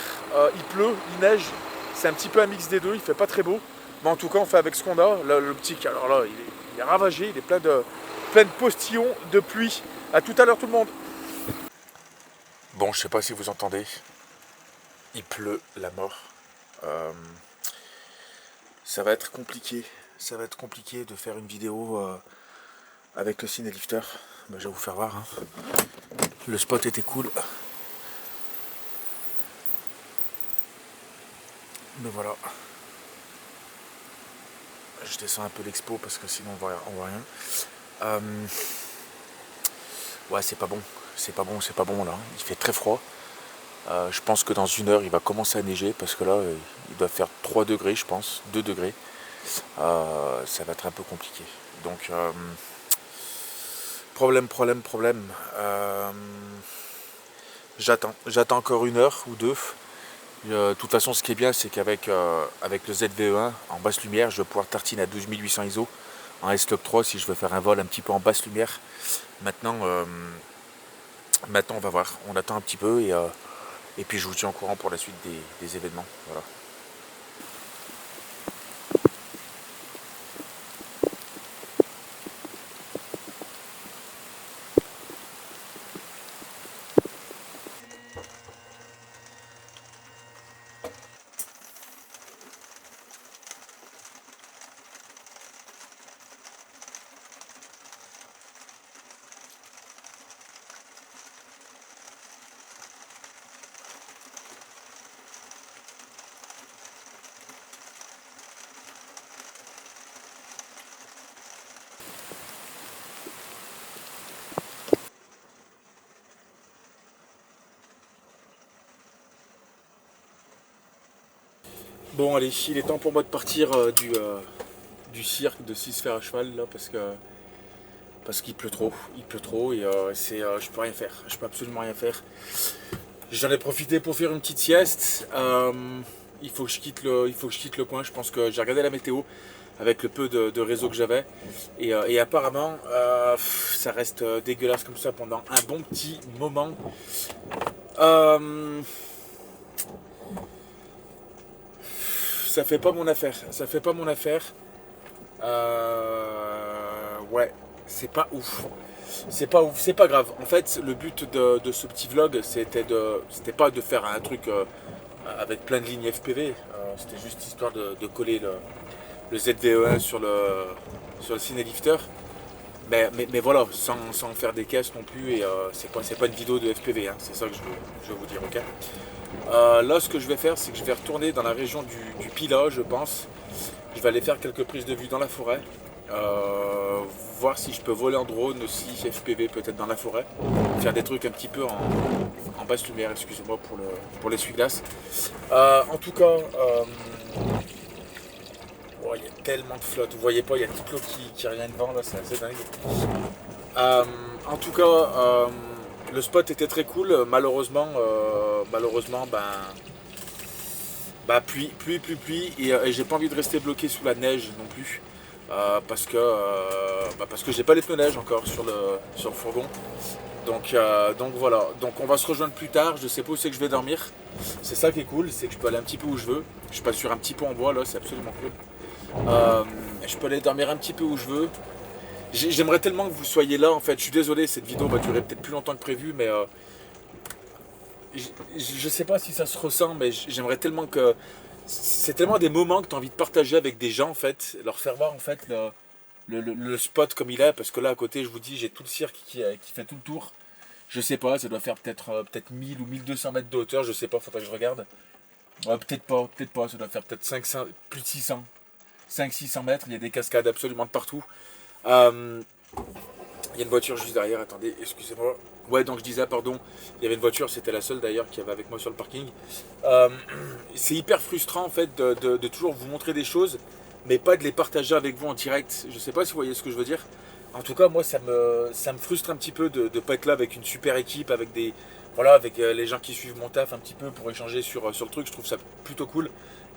Il pleut, il neige. C'est un petit peu un mix des deux, il fait pas très beau. Mais en tout cas, on fait avec ce qu'on a. Le petit, alors là, il est ravagé, il est plein de postillons de pluie. A tout à l'heure tout le monde. Bon, je sais pas si vous entendez. Il pleut la mort. Ça va être compliqué. Ça va être compliqué de faire une vidéo avec le Cinélifter. Je vais vous faire voir. Le spot était cool. Mais voilà. Je descends un peu l'expo parce que sinon on voit rien. Ouais, c'est pas bon. C'est pas bon là. Il fait très froid. Je pense que dans une heure il va commencer à neiger parce que là il doit faire 3 degrés je pense, 2 degrés. Ça va être un peu compliqué. Donc problème. J'attends encore une heure ou deux. De toute façon, ce qui est bien, c'est qu'avec le ZVE1 en basse lumière, je vais pouvoir tartiner à 12800 ISO en S-Log 3 si je veux faire un vol un petit peu en basse lumière. Maintenant, on va voir. On attend un petit peu et puis je vous tiens au courant pour la suite des événements. Voilà. Bon allez, il est temps pour moi de partir du cirque de Six Fers à cheval là parce qu'il pleut trop et je peux rien faire, je peux absolument rien faire. J'en ai profité pour faire une petite sieste. Il faut que je quitte le coin. Je pense que j'ai regardé la météo avec le peu de réseau que j'avais et apparemment ça reste dégueulasse comme ça pendant un bon petit moment. Ça fait pas mon affaire. Ouais, c'est pas ouf. C'est pas ouf, c'est pas grave. En fait, le but de ce petit vlog, c'était pas de faire un truc avec plein de lignes FPV. C'était juste histoire de coller le ZVE1 sur le Cinelifter. Mais voilà, sans faire des caisses non plus. Et c'est pas une vidéo de FPV, hein, c'est ça que je veux vous dire, ok. Là, ce que je vais faire, c'est que je vais retourner dans la région du Pilat, je pense. Je vais aller faire quelques prises de vue dans la forêt. Voir si je peux voler en drone aussi, FPV peut-être dans la forêt. Faire des trucs un petit peu en basse lumière, excusez-moi pour l'essuie-glace. En tout cas, oh, il y a tellement de flotte, vous voyez pas, il y a Diplo qui revient devant là, c'est assez dingue. En tout cas, le spot était très cool, malheureusement, pluie, et j'ai pas envie de rester bloqué sous la neige non plus. Parce que j'ai pas les pneus neige encore sur le fourgon. Donc voilà, donc on va se rejoindre plus tard, je sais pas où c'est que je vais dormir. C'est ça qui est cool, c'est que je peux aller un petit peu où je veux. Je passe sur un petit pont en bois là, c'est absolument cool. Je peux aller dormir un petit peu où je veux. J'aimerais tellement que vous soyez là en fait, je suis désolé, cette vidéo va durer peut-être plus longtemps que prévu, mais je sais pas si ça se ressent, mais j'aimerais tellement que... C'est tellement des moments que tu as envie de partager avec des gens en fait, leur faire voir en fait le spot comme il est, parce que là à côté je vous dis j'ai tout le cirque qui fait tout le tour. Je sais pas, ça doit faire peut-être 1000 ou 1200 mètres de hauteur, je sais pas, faudrait que je regarde. Ouais, peut-être pas, ça doit faire peut-être 500, plus de 600, 500-600 mètres, il y a des cascades absolument de partout. Il y a une voiture juste derrière, attendez, excusez-moi. Ouais, donc je disais, pardon, il y avait une voiture, c'était la seule d'ailleurs qui avait avec moi sur le parking. C'est hyper frustrant en fait de toujours vous montrer des choses, mais pas de les partager avec vous en direct. Je sais pas si vous voyez ce que je veux dire. En tout cas, moi, ça me frustre un petit peu de ne pas être là avec une super équipe, avec avec les gens qui suivent mon taf un petit peu pour échanger sur le truc. Je trouve ça plutôt cool.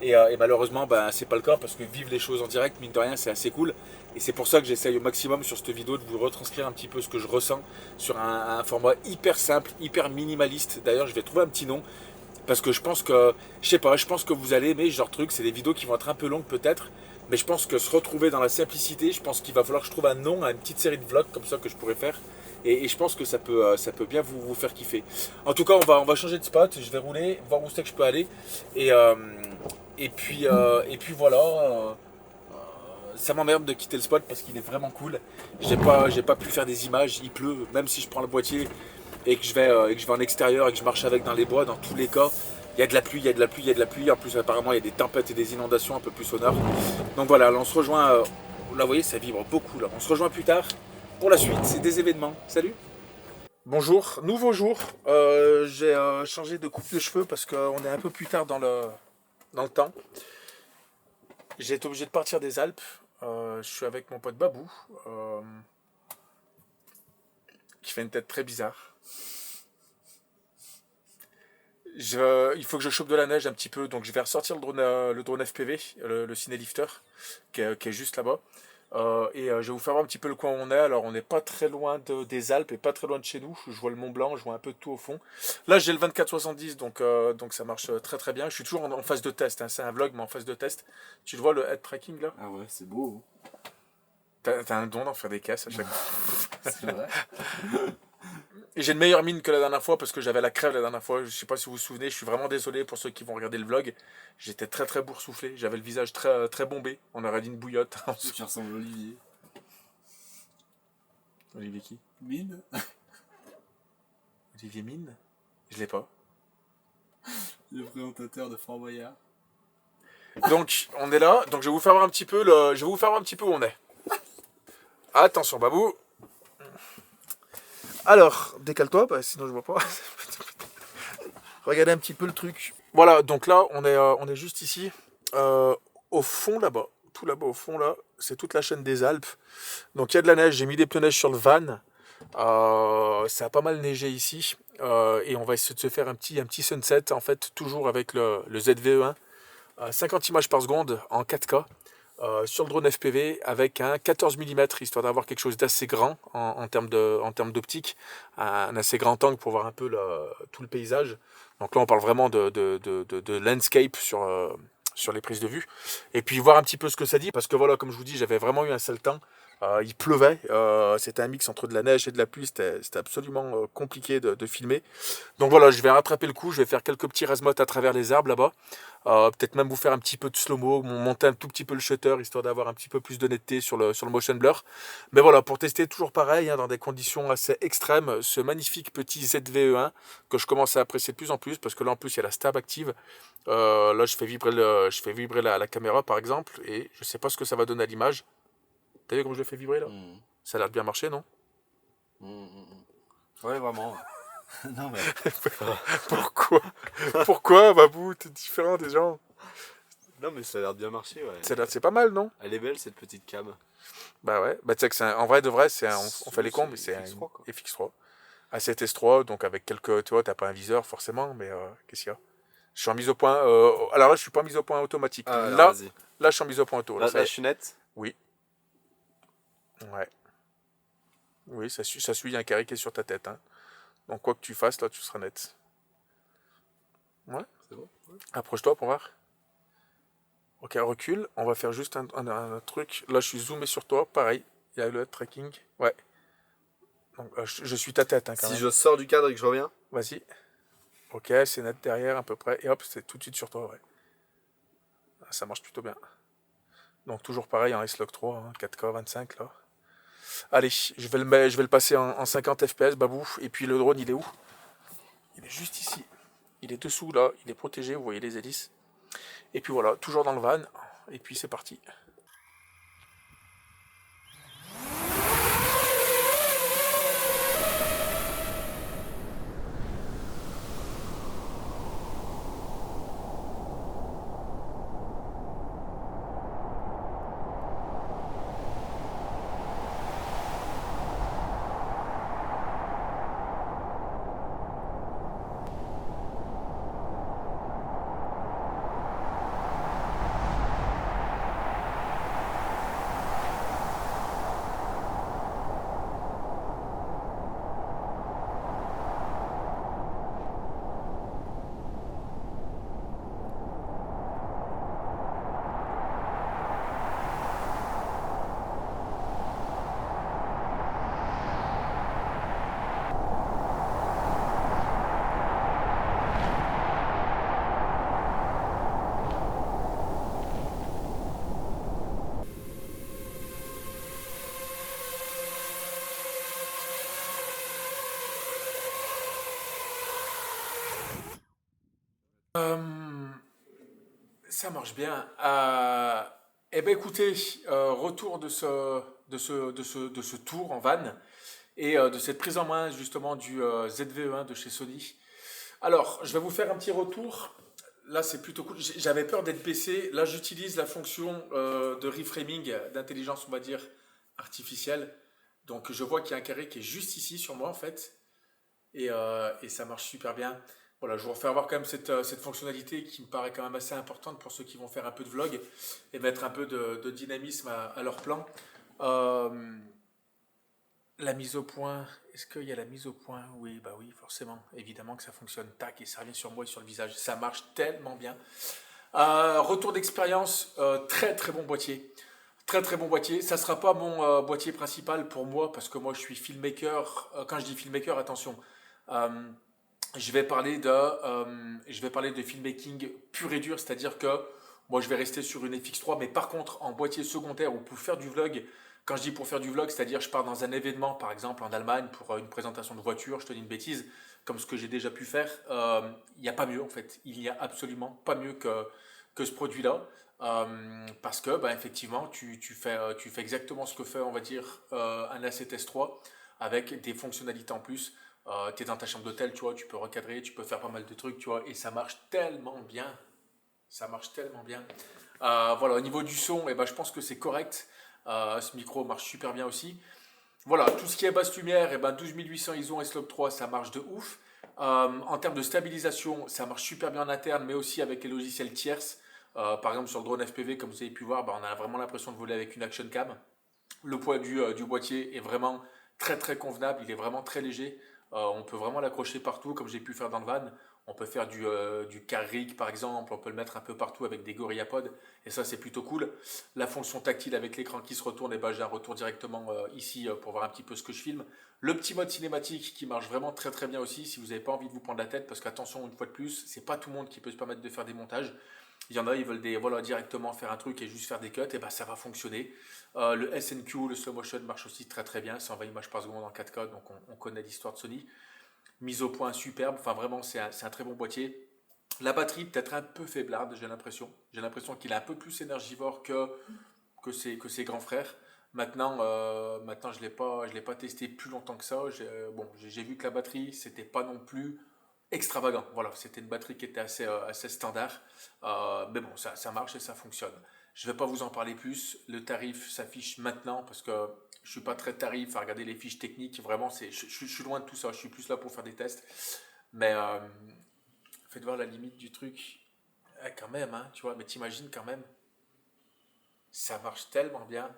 Et malheureusement, c'est pas le cas parce que vivre les choses en direct, mine de rien, c'est assez cool. Et c'est pour ça que j'essaye au maximum sur cette vidéo de vous retranscrire un petit peu ce que je ressens sur un format hyper simple, hyper minimaliste. D'ailleurs, je vais trouver un petit nom parce que je pense que, je sais pas, je pense que vous allez aimer ce genre de truc. C'est des vidéos qui vont être un peu longues peut-être, mais je pense que se retrouver dans la simplicité, je pense qu'il va falloir que je trouve un nom à une petite série de vlogs comme ça que je pourrais faire. Et je pense que ça peut bien vous faire kiffer. En tout cas, on va changer de spot. Je vais rouler, voir où c'est que je peux aller. Et, et puis voilà. Ça m'emmerde de quitter le spot parce qu'il est vraiment cool. J'ai pas pu faire des images, il pleut, même si je prends le boîtier et que je vais en extérieur et que je marche avec dans les bois, dans tous les cas, il y a de la pluie, il y a de la pluie, il y a de la pluie. En plus, apparemment, il y a des tempêtes et des inondations un peu plus au nord. Donc voilà, là, on se rejoint. Là, vous voyez, ça vibre beaucoup. Là. On se rejoint plus tard pour la suite. C'est des événements. Salut. Bonjour, nouveau jour. J'ai changé de coupe de cheveux parce qu'on est un peu plus tard dans le temps. J'ai été obligé de partir des Alpes. Je suis avec mon pote Babou, qui fait une tête très bizarre. Il faut que je chope de la neige un petit peu, donc je vais ressortir le drone FPV, le Cinelifter, qui est juste là-bas. Et je vais vous faire voir un petit peu le coin où on est. Alors on n'est pas très loin des Alpes et pas très loin de chez nous. Je vois le Mont Blanc, je vois un peu de tout au fond. Là j'ai le 24-70, donc ça marche très très bien. Je suis toujours en phase de test, hein. C'est un vlog mais en phase de test. Tu le vois le head tracking là? Ah ouais, c'est beau. T'as un don d'en faire des caisses à chaque fois. C'est vrai. Et j'ai une meilleure mine que la dernière fois parce que j'avais la crève la dernière fois. Je sais pas si vous vous souvenez, je suis vraiment désolé pour ceux qui vont regarder le vlog. J'étais très très boursouflé, j'avais le visage très très bombé. On aurait dit une bouillotte. Tu ressembles à Olivier. Olivier qui? Mine. Olivier Mine? Je l'ai pas. Le présentateur de Fort Boyard. Donc on est là, donc je vais vous faire voir un petit peu où on est. Attention Babou. Alors, décale-toi, sinon je vois pas. Regardez un petit peu le truc. Voilà, donc là on est juste ici. Au fond là-bas, tout là-bas au fond là, c'est toute la chaîne des Alpes. Donc il y a de la neige, j'ai mis des pneus neige sur le van. Ça a pas mal neigé ici. Et on va essayer de se faire un petit sunset, en fait, toujours avec le ZVE1. 50 images par seconde en 4K. Sur le drone FPV avec un 14 mm, histoire d'avoir quelque chose d'assez grand en termes d'optique, un assez grand angle pour voir un peu tout le paysage. Donc là on parle vraiment de landscape sur les prises de vue. Et puis voir un petit peu ce que ça dit, parce que voilà, comme je vous dis, j'avais vraiment eu un sale temps. Il pleuvait, c'était un mix entre de la neige et de la pluie, c'était absolument compliqué de filmer. Donc voilà, je vais rattraper le coup, je vais faire quelques petits razmots à travers les arbres là-bas. Peut-être même vous faire un petit peu de slow-mo, monter un tout petit peu le shutter, histoire d'avoir un petit peu plus de netteté sur le motion blur. Mais voilà, pour tester toujours pareil, hein, dans des conditions assez extrêmes, ce magnifique petit ZVE1 que je commence à apprécier de plus en plus, parce que là en plus il y a la stab active. Là je fais vibrer la caméra par exemple, et je sais pas ce que ça va donner à l'image. T'as vu comme je le fais vibrer là? Ça a l'air de bien marcher, non? Ouais, vraiment. Non, mais. Pourquoi? Pourquoi, Babou? T'es différent des gens. Non, mais ça a l'air de bien marcher, ouais. C'est pas mal, non? Elle est belle, cette petite cam. Bah ouais, bah tu sais que en vrai de vrai, on fait les combes, mais c'est un FX3, quoi. FX3. A7S3, donc avec quelques, tu vois, t'as pas un viseur forcément, mais qu'est-ce qu'il y a? Je suis en mise au point, alors là je suis pas en mise au point automatique. Ah, alors, Là, vas-y. là je suis en mise au point auto. Là, ça- je suis net. Oui. Ouais. Oui, ça suit, il y a un carré qui est sur ta tête. Hein. Donc quoi que tu fasses, là tu seras net. Ouais. C'est bon. Ouais. Approche-toi pour voir. Ok, recule. On va faire juste un truc. Là, je suis zoomé sur toi. Pareil. Il y a le tracking. Ouais. Donc, je suis ta tête hein, quand Si même. je sors du cadre et que je reviens. Vas-y. Ok, c'est net derrière à peu près. Et hop, c'est tout de suite sur toi. Ouais. Ça marche plutôt bien. Donc toujours pareil en S-Log 3, hein, 4K 25 là. Allez, je vais le passer en 50 FPS, babou. Et puis le drone, il est où? Il est juste ici. Il est dessous là. Il est protégé. Vous voyez les hélices. Et puis voilà, toujours dans le van. Et puis c'est parti. Ça marche bien. Eh ben écoutez, retour de ce tour en van et de cette prise en main justement du ZVE1 de chez Sony. Alors, je vais vous faire un petit retour. Là, c'est plutôt cool. J'avais peur d'être baissé. Là, j'utilise la fonction de reframing, d'intelligence, on va dire, artificielle. Donc, je vois qu'il y a un carré qui est juste ici sur moi, en fait. Et ça marche super bien. Voilà, je vous refais avoir quand même cette fonctionnalité qui me paraît quand même assez importante pour ceux qui vont faire un peu de vlog et mettre un peu de dynamisme à leur plan. Euh, la mise au point, est-ce qu'il y a la mise au point? Oui, bah oui, forcément, évidemment que ça fonctionne. Tac, et ça revient sur moi et sur le visage. Ça marche tellement bien. Retour d'expérience, très très bon boîtier. Très très bon boîtier. Ça ne sera pas mon boîtier principal pour moi parce que moi je suis filmmaker. Quand je dis filmmaker, attention. Euh, je vais parler de filmmaking pur et dur, c'est-à-dire que moi je vais rester sur une FX3, mais par contre en boîtier secondaire ou pour faire du vlog, quand je dis pour faire du vlog, c'est-à-dire je pars dans un événement, par exemple en Allemagne pour une présentation de voiture, je te dis une bêtise, comme ce que j'ai déjà pu faire, il n'y a pas mieux en fait, il n'y a absolument pas mieux que ce produit-là. Parce que bah, effectivement tu fais exactement ce que fait on va dire un A7S3 avec des fonctionnalités en plus. Tu es dans ta chambre d'hôtel, tu vois, tu peux recadrer, tu peux faire pas mal de trucs, tu vois, et ça marche tellement bien. Ça marche tellement bien. Voilà, au niveau du son, eh ben, je pense que c'est correct. Ce micro marche super bien aussi. Voilà, tout ce qui est basse lumière, eh ben, 12800 ISO S-Log 3, ça marche de ouf. En termes de stabilisation, ça marche super bien en interne, mais aussi avec les logiciels tierces. Par exemple, sur le drone FPV, comme vous avez pu voir, bah, on a vraiment l'impression de voler avec une action cam. Le poids du boîtier est vraiment très très convenable, il est vraiment très léger. On peut vraiment l'accrocher partout, comme j'ai pu faire dans le van. On peut faire du car rig par exemple, on peut le mettre un peu partout avec des GorillaPod, et ça c'est plutôt cool. La fonction tactile avec l'écran qui se retourne, et ben j'ai un retour directement ici pour voir un petit peu ce que je filme. Le petit mode cinématique qui marche vraiment très très bien aussi, si vous n'avez pas envie de vous prendre la tête, parce qu'attention, une fois de plus, c'est pas tout le monde qui peut se permettre de faire des montages. Il y en a, ils veulent voilà, directement faire un truc et juste faire des cuts, et ben ça va fonctionner. Le SNQ, le slow motion marche aussi très très bien, 120 images par seconde en 4K, donc on connaît l'histoire de Sony. Mise au point superbe, enfin vraiment c'est un très bon boîtier. La batterie peut-être un peu faiblarde, j'ai l'impression. J'ai l'impression qu'il est un peu plus énergivore que ses grands frères. Maintenant je l'ai pas testé plus longtemps que ça. J'ai vu que la batterie, c'était pas non plus extravagant. Voilà, c'était une batterie qui était assez standard. Mais bon, ça marche et ça fonctionne. Je ne vais pas vous en parler plus. Le tarif s'affiche maintenant parce que je ne suis pas très tarif à regarder les fiches techniques. Vraiment, je suis loin de tout ça. Je suis plus là pour faire des tests. Mais faites voir la limite du truc. Quand même, hein, tu vois. Mais t'imagines quand même. Ça marche tellement bien.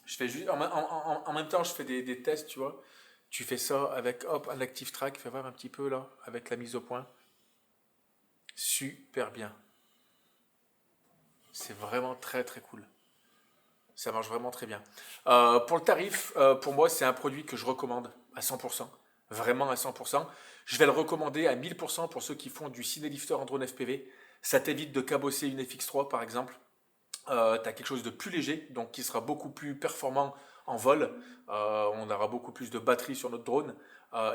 Je fais juste, en même temps, je fais des tests, tu vois. Tu fais ça avec, hop, un Active Track. Fais voir un petit peu là, avec la mise au point. Super bien. C'est vraiment très très cool. Ça marche vraiment très bien. Pour le tarif, pour moi, c'est un produit que je recommande à 100%. Vraiment à 100%. Je vais le recommander à 1000% pour ceux qui font du Cinelifter en drone FPV. Ça t'évite de cabosser une FX3 par exemple. Tu as quelque chose de plus léger, donc qui sera beaucoup plus performant en vol. On aura beaucoup plus de batterie sur notre drone.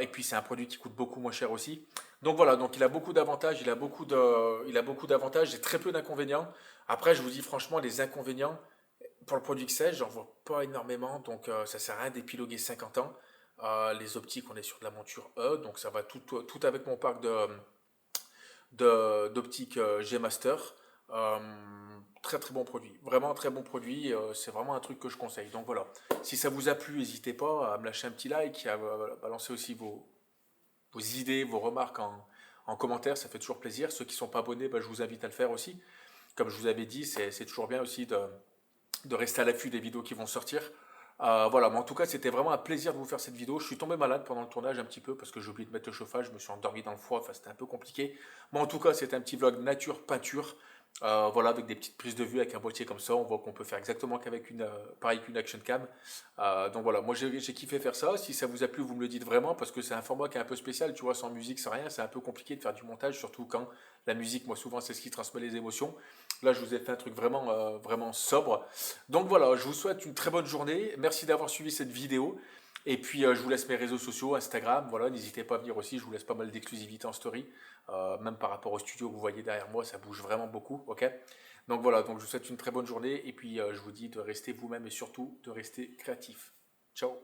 Et puis c'est un produit qui coûte beaucoup moins cher aussi. Donc voilà, donc il a beaucoup d'avantages, il a beaucoup d'avantages et très peu d'inconvénients. Après, je vous dis franchement, les inconvénients, pour le produit que c'est, j'en vois pas énormément, donc ça sert à rien d'épiloguer 50 ans. Les optiques, on est sur de la monture E, donc ça va tout avec mon parc d'optique G-Master. Euh, Très très bon produit, vraiment très bon produit, c'est vraiment un truc que je conseille. Donc voilà, si ça vous a plu, n'hésitez pas à me lâcher un petit like, à balancer aussi vos idées, vos remarques en commentaire, ça fait toujours plaisir. Ceux qui ne sont pas abonnés, je vous invite à le faire aussi. Comme je vous avais dit, c'est toujours bien aussi de rester à l'affût des vidéos qui vont sortir. Voilà, mais en tout cas, c'était vraiment un plaisir de vous faire cette vidéo. Je suis tombé malade pendant le tournage un petit peu parce que j'ai oublié de mettre le chauffage, je me suis endormi dans le froid, enfin c'était un peu compliqué. Mais en tout cas, c'était un petit vlog nature peinture. Voilà, avec des petites prises de vue avec un boîtier comme ça, on voit qu'on peut faire exactement pareil qu'une action cam. Donc voilà, moi j'ai kiffé faire ça. Si ça vous a plu, vous me le dites vraiment parce que c'est un format qui est un peu spécial, tu vois, sans musique, sans rien, c'est un peu compliqué de faire du montage, surtout quand la musique, moi souvent c'est ce qui transmet les émotions. Là, je vous ai fait un truc vraiment sobre. Donc voilà, je vous souhaite une très bonne journée. Merci d'avoir suivi cette vidéo. Et puis, je vous laisse mes réseaux sociaux, Instagram. Voilà, n'hésitez pas à venir aussi. Je vous laisse pas mal d'exclusivité en story. Même par rapport au studio que vous voyez derrière moi, ça bouge vraiment beaucoup. Ok. Donc voilà, donc je vous souhaite une très bonne journée. Et puis, je vous dis de rester vous-même et surtout de rester créatif. Ciao.